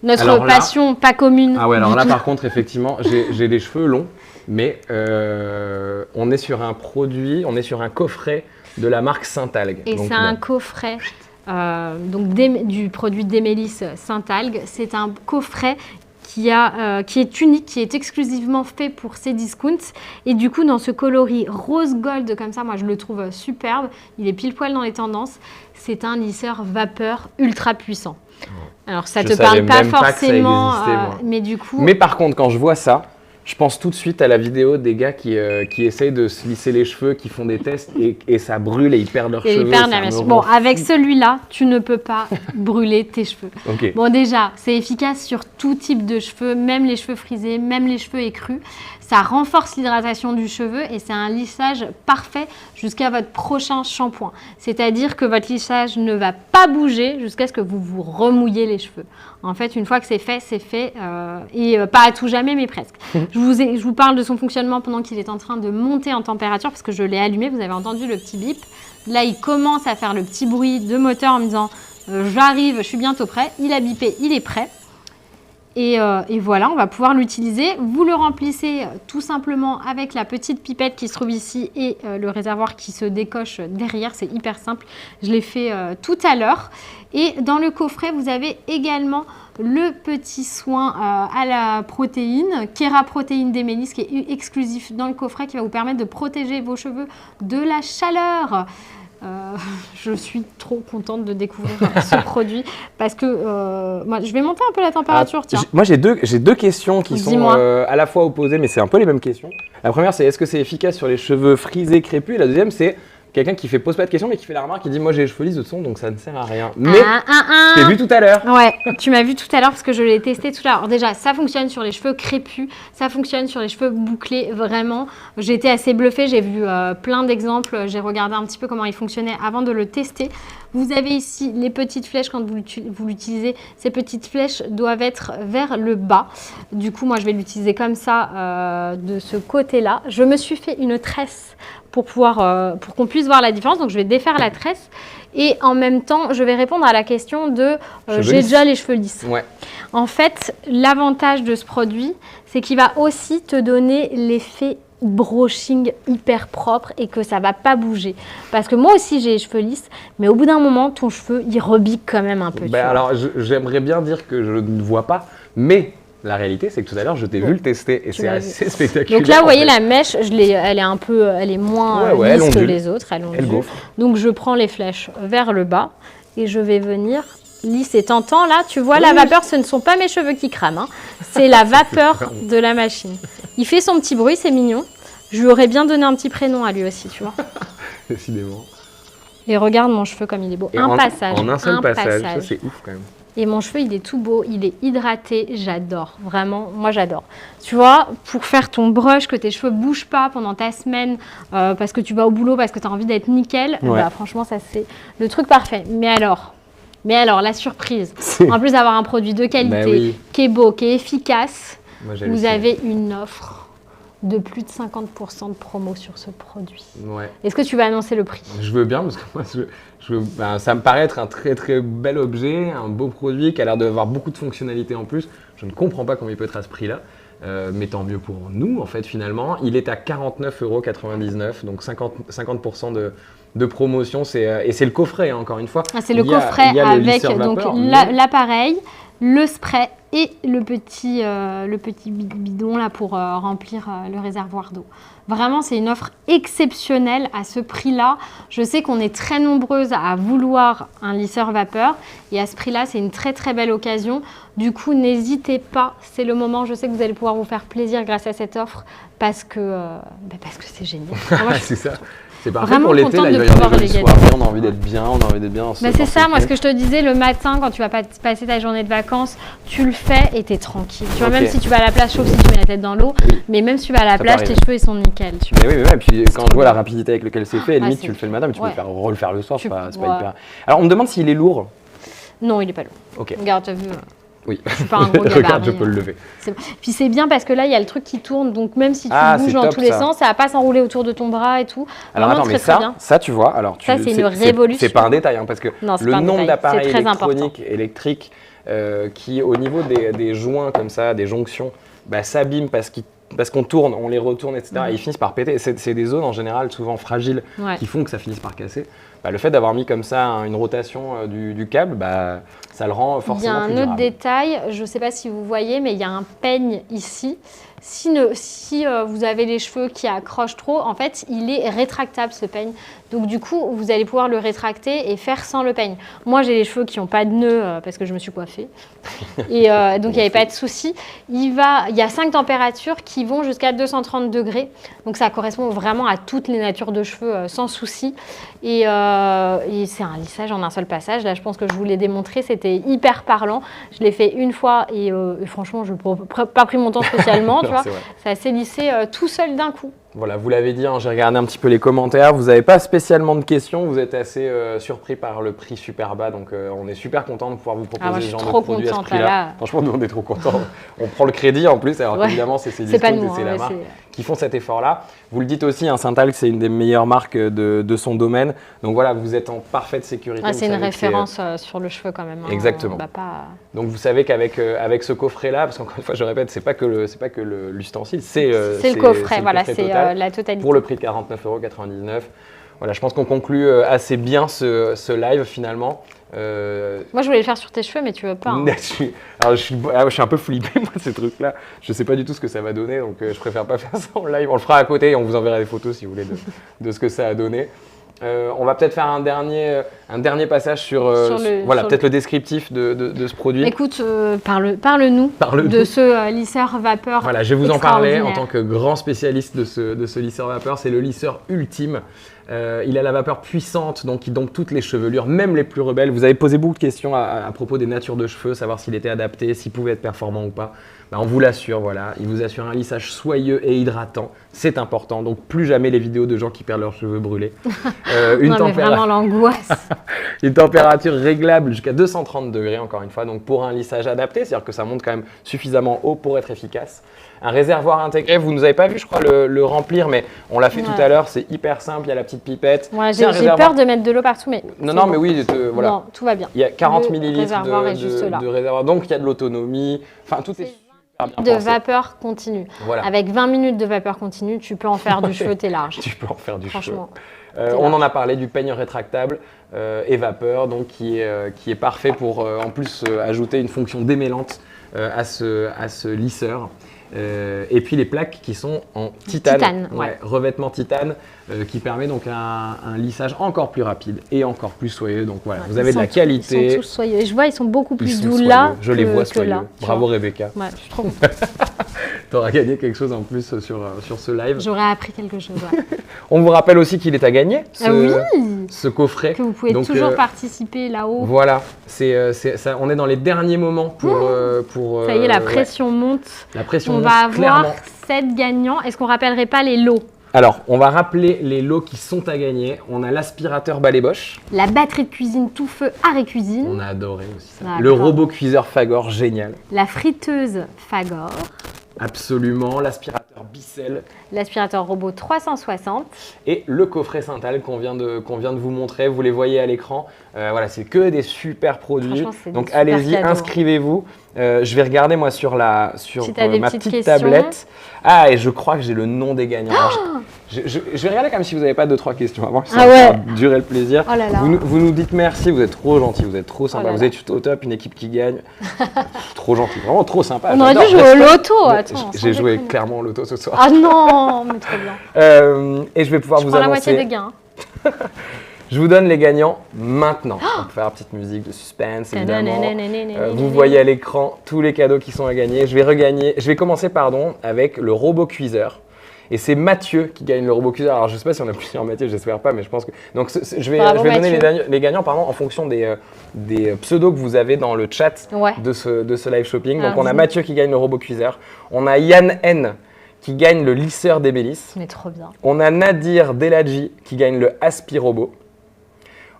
Notre passion pas commune. Ah ouais, alors là, par contre, effectivement, j'ai les cheveux longs, mais on est sur un produit, on est sur un coffret de la marque Saint-Algue. Et c'est un coffret du produit d'Emelis Saint-Algue. C'est un coffret qui est unique, qui est exclusivement fait pour ces discounts. Et du coup, dans ce coloris rose gold comme ça, moi, je le trouve superbe. Il est pile poil dans les tendances. C'est un lisseur vapeur ultra puissant. Alors, ça ne te parle pas forcément, mais du coup... Mais par contre, quand je vois ça, je pense tout de suite à la vidéo des gars qui essayent de se lisser les cheveux, qui font des tests et ça brûle et ils perdent leurs cheveux. Bon, avec celui-là, tu ne peux pas brûler tes cheveux. Okay. Bon, déjà, c'est efficace sur tout type de cheveux, même les cheveux frisés, même les cheveux écrus. Ça renforce l'hydratation du cheveu et c'est un lissage parfait jusqu'à votre prochain shampoing. C'est-à-dire que votre lissage ne va pas bouger jusqu'à ce que vous vous remouillez les cheveux. En fait, une fois que c'est fait, et pas à tout jamais, mais presque. Je vous parle de son fonctionnement pendant qu'il est en train de monter en température parce que je l'ai allumé, vous avez entendu le petit bip. Là, il commence à faire le petit bruit de moteur en me disant j'arrive, je suis bientôt prêt. Il a bipé, il est prêt. Et voilà, on va pouvoir l'utiliser. Vous le remplissez tout simplement avec la petite pipette qui se trouve ici et le réservoir qui se décoche derrière. C'est hyper simple. Je l'ai fait tout à l'heure. Et dans le coffret, vous avez également le petit soin à la protéine, Kéraprotéine d'Emelis, qui est exclusif dans le coffret, qui va vous permettre de protéger vos cheveux de la chaleur. Je suis trop contente de découvrir ce produit parce que moi, je vais monter un peu la température. Tiens. Moi, j'ai deux questions qui sont à la fois opposées, mais c'est un peu les mêmes questions. La première, c'est est-ce que c'est efficace sur les cheveux frisés, crépus? Et la deuxième, c'est quelqu'un qui pose pas de questions, mais qui fait la remarque, qui dit moi j'ai les cheveux lisses de son, donc ça ne sert à rien. Mais je t'ai vu tout à l'heure. Ouais, tu m'as vu tout à l'heure parce que je l'ai testé tout à l'heure. Alors déjà, ça fonctionne sur les cheveux crépus, ça fonctionne sur les cheveux bouclés, vraiment. J'ai été assez bluffée, j'ai vu plein d'exemples, j'ai regardé un petit peu comment il fonctionnait avant de le tester. Vous avez ici les petites flèches quand vous l'utilisez. Ces petites flèches doivent être vers le bas. Du coup, moi, je vais l'utiliser comme ça de ce côté-là. Je me suis fait une tresse pour qu'on puisse voir la différence. Donc, je vais défaire la tresse et en même temps, je vais répondre à la question de j'ai déjà les cheveux lisses. Ouais. En fait, l'avantage de ce produit, c'est qu'il va aussi te donner l'effet brushing hyper propre et que ça va pas bouger. Parce que moi aussi, j'ai les cheveux lisses, mais au bout d'un moment, ton cheveu, il rebique quand même un peu. Alors, j'aimerais bien dire que je ne vois pas, mais la réalité, c'est que tout à l'heure, je t'ai vu le tester et c'est assez spectaculaire. Donc là, vous voyez, la mèche, elle est moins lisse que les autres. Elle gonfle. Donc, je prends les flèches vers le bas et je vais venir lisse et tentant. Là, tu vois, la vapeur, ce ne sont pas mes cheveux qui crament. Hein. C'est la vapeur de la machine. Il fait son petit bruit, c'est mignon. Je lui aurais bien donné un petit prénom à lui aussi, tu vois. Décidément. Et regarde mon cheveu comme il est beau. Et passage. En un seul passage. Ça, c'est ouf quand même. Et mon cheveu, il est tout beau, il est hydraté, j'adore, vraiment, moi j'adore. Tu vois, pour faire ton brush, que tes cheveux ne bougent pas pendant ta semaine, parce que tu vas au boulot, parce que tu as envie d'être nickel, bah, franchement, ça c'est le truc parfait. Mais alors, la surprise, en plus d'avoir un produit de qualité, qui est beau, qui est efficace, vous avez une offre de plus de 50% de promo sur ce produit. Ouais. Est-ce que tu vas annoncer le prix? Je veux bien, parce que moi, ça me paraît être un très très bel objet, un beau produit qui a l'air d'avoir beaucoup de fonctionnalités en plus. Je ne comprends pas comment il peut être à ce prix-là, mais tant mieux pour nous en fait finalement. Il est à 49,99 €, donc 50% de promotion, et c'est le coffret hein, encore une fois. C'est le coffret avec donc l'appareil, le spray et le petit bidon là pour remplir le réservoir d'eau. Vraiment, c'est une offre exceptionnelle à ce prix-là. Je sais qu'on est très nombreuses à vouloir un lisseur vapeur et à ce prix-là, c'est une très très belle occasion. Du coup, n'hésitez pas, c'est le moment. Je sais que vous allez pouvoir vous faire plaisir grâce à cette offre parce que c'est génial. C'est ça. C'est parfait pour l'été, là il va y avoir des soirées, on a envie d'être bien, c'est ça, moi ce que je te disais, le matin quand tu vas passer ta journée de vacances, tu le fais et t'es tranquille. Tu vois, même si tu vas à la plage, sauf si tu mets la tête dans l'eau, mais même si tu vas à la plage, tes cheveux ils sont nickel. Tu vois. Mais oui, et puis quand je vois la rapidité avec laquelle c'est fait, limite tu le fais le matin, mais tu peux le refaire le soir, c'est pas hyper... Alors on me demande s'il est lourd. Non, il est pas lourd. Ok. Regarde, t'as vu Oui, je suis pas un gros gabarit. Regarde, je peux le lever. Puis c'est bien parce que là, il y a le truc qui tourne, donc même si tu bouges dans tous les sens, ça va pas s'enrouler autour de ton bras et tout. Alors attends, mais ça, tu vois, ça c'est une révolution. C'est pas un détail, hein, parce que le nombre d'appareils électroniques, électriques, qui au niveau des joints comme ça, des jonctions, s'abîment parce qu'on tourne, on les retourne, etc. Et ils finissent par péter. C'est des zones en général souvent fragiles qui font que ça finisse par casser. Le fait d'avoir mis comme ça une rotation du câble, ça le rend forcément plus durable. Il y a un autre détail, je ne sais pas si vous voyez, mais il y a un peigne ici. Si vous avez les cheveux qui accrochent trop, en fait, il est rétractable ce peigne. Donc du coup, vous allez pouvoir le rétracter et faire sans le peigne. Moi, j'ai les cheveux qui n'ont pas de nœud parce que je me suis coiffée. Et donc, il n'y avait pas de souci. Il y a 5 températures qui vont jusqu'à 230 degrés. Donc, ça correspond vraiment à toutes les natures de cheveux sans souci. Et c'est un lissage en un seul passage. Là, je pense que je vous l'ai démontré. C'était hyper parlant. Je l'ai fait une fois et franchement, je n'ai pas pris mon temps spécialement. Tu vois, ça s'est lissé tout seul d'un coup. Voilà, vous l'avez dit, hein, j'ai regardé un petit peu les commentaires. Vous n'avez pas spécialement de questions. Vous êtes assez surpris par le prix super bas. Donc, on est super content de pouvoir vous proposer ce genre de produits à ce prix-là. Franchement, nous, on est trop contents. On prend le crédit en plus. Alors évidemment, c'est Cdiscount et c'est la marque qui font cet effort-là. Vous le dites aussi, hein, Saint-Algue, c'est une des meilleures marques de son domaine. Donc voilà, vous êtes en parfaite sécurité. C'est une référence sur le cheveu quand même. Hein. Exactement. Donc vous savez qu'avec ce coffret-là, parce qu'encore une fois, je répète, c'est pas que l'ustensile, c'est le coffret. Voilà, c'est la totalité. Pour le prix de 49,99 €. Voilà, je pense qu'on conclut assez bien ce live finalement. Moi, je voulais le faire sur tes cheveux, mais tu veux pas. Hein. Alors, je suis un peu flippé, moi, ces trucs-là. Je sais pas du tout ce que ça va donner, donc je préfère pas faire ça en live. On le fera à côté et on vous enverra des photos, si vous voulez, de ce que ça a donné. On va peut-être faire un dernier passage sur peut-être le descriptif de ce produit. Écoute, parle-nous de ce lisseur vapeur. Voilà, je vais vous en parler en tant que grand spécialiste de ce lisseur vapeur. C'est le lisseur ultime. Il a la vapeur puissante, donc qui dompte toutes les chevelures, même les plus rebelles. Vous avez posé beaucoup de questions à propos des natures de cheveux, savoir s'il était adapté, s'il pouvait être performant ou pas. On vous l'assure, voilà. Il vous assure un lissage soyeux et hydratant. C'est important, donc plus jamais les vidéos de gens qui perdent leurs cheveux brûlés. Mais vraiment l'angoisse. Une température réglable jusqu'à 230 degrés, encore une fois, donc pour un lissage adapté, c'est-à-dire que ça monte quand même suffisamment haut pour être efficace. Un réservoir intégré, vous ne nous avez pas vu, je crois, le remplir, mais on l'a fait tout à l'heure, c'est hyper simple, il y a la petite pipette. J'ai peur de mettre de l'eau partout, mais non, mais oui, voilà. Non, tout va bien. Il y a 40 millilitres de réservoir, donc il y a de l'autonomie, enfin tout est de vapeur continue. Voilà. Avec 20 minutes de vapeur continue, tu peux en faire du cheveu, t'es large. Tu peux en faire du cheveu. On en a parlé du peigne rétractable et vapeur, donc qui est parfait pour en plus ajouter une fonction démêlante à ce lisseur. Et puis les plaques qui sont en titane. Titane, ouais. Revêtement titane qui permet donc un lissage encore plus rapide et encore plus soyeux. Donc voilà, vous avez de la qualité. Ils sont tous soyeux. Et je vois, ils sont beaucoup plus doux soyeux. là. Je les vois que soyeux. là. Bravo Rebecca. Ouais, je trouve. Tu auras gagné quelque chose en plus sur ce live. J'aurais appris quelque chose. Ouais. On vous rappelle aussi qu'il est à gagner, oui, ce coffret. que vous pouvez donc, toujours participer là-haut. Voilà, on est dans les derniers moments pour ça y est, la pression monte. La pression on monte, va avoir clairement. 7 gagnants. Est-ce qu'on rappellerait pas les lots? Alors, on va rappeler les lots qui sont à gagner. On a l'aspirateur balai Bosch. La batterie de cuisine tout feu Arrêt Cuisine. On a adoré aussi ça. Ah, le grave. robot cuiseur Fagor, génial. La friteuse Fagor. Absolument. L'aspirateur Bissell. L'aspirateur robot 360. Et le coffret Syntal qu'on vient de vous montrer. Vous les voyez à l'écran. Voilà, c'est que des super produits. Donc allez-y, inscrivez-vous. Je vais regarder moi sur ma petite tablette. Ah, et je crois que j'ai le nom des gagnants. Alors, je vais regarder comme si vous n'avez pas 2-3 questions avant que ça va durer le plaisir. Oh là là. Vous nous dites merci, vous êtes trop gentils, vous êtes trop sympa. Oh là vous là. êtes au top, une équipe qui gagne. Trop gentil, vraiment trop sympa. On aurait dû jouer au loto. Attends, j'ai joué clairement au loto ce soir. Ah non, mais trop bien. Et je vais pouvoir vous prends la annoncer. moitié des gains. Je vous donne les gagnants maintenant. On va faire la petite musique de suspense, évidemment. Vous voyez à l'écran tous les cadeaux qui sont à gagner. Je vais commencer avec le robot cuiseur. Et c'est Mathieu qui gagne le robot cuiseur. Alors je ne sais pas si on a plusieurs Mathieu, j'espère pas, mais je pense que. Donc je vais donner les gagnants en fonction des pseudos que vous avez dans le chat de ce live shopping. Donc on a Mathieu qui gagne le robot cuiseur. On a Yann N qui gagne le lisseur d'ébélis. Mais trop bien. On a Nadir Deladji qui gagne le Aspi Robot.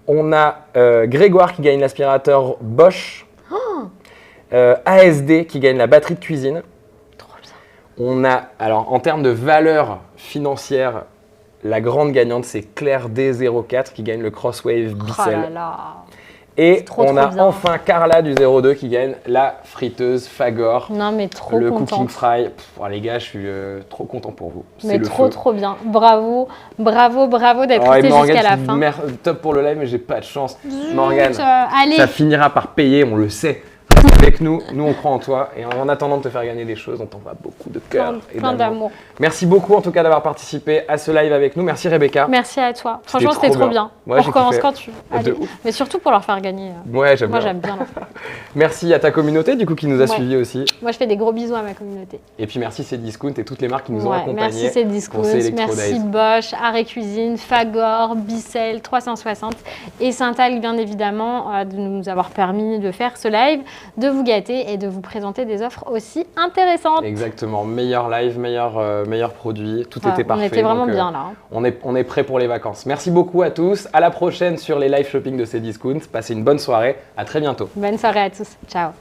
On a Grégoire qui gagne l'aspirateur Bosch. ASD qui gagne la batterie de cuisine. Trop bien. On a, alors en termes de valeur financière, la grande gagnante c'est Claire D04 qui gagne le Crosswave Bissell. Oh là là. Et on a bien. enfin Carla du 02 qui gagne la friteuse Fagor. Non mais trop le contente. Cooking Fry. Les gars, je suis trop content pour vous. Mais trop bien. Bravo d'être resté jusqu'à la fin. Top pour le live, mais j'ai pas de chance. Morgane, allez. ça finira par payer, on le sait. Reste avec nous on croit en toi. Et en attendant de te faire gagner des choses, on t'envoie beaucoup de cœur et plein d'amour. Merci beaucoup en tout cas d'avoir participé à ce live avec nous. Merci Rebecca. Merci à toi. Franchement, c'était trop bien. Ouais, on recommence quand tu veux. De ouf. Mais surtout pour leur faire gagner. Ouais, j'aime bien. Moi, j'aime bien leur faire. Merci à ta communauté du coup qui nous a suivis aussi. Moi, je fais des gros bisous à ma communauté. Et puis merci Cdiscount et toutes les marques qui nous ont accompagnés. Merci Cdiscount, merci Bosch, Arrêt Cuisine, Fagor, Bissell, 360 et Syntal bien évidemment de nous avoir permis de faire ce live, de vous gâter et de vous présenter des offres aussi intéressantes. Exactement, meilleur live, meilleur produit, tout était parfait. On était vraiment bien là. On est prêt pour les vacances. Merci beaucoup à tous, à la prochaine sur les live shopping de Cdiscount. Passez une bonne soirée, à très bientôt. Bonne soirée à tous, ciao.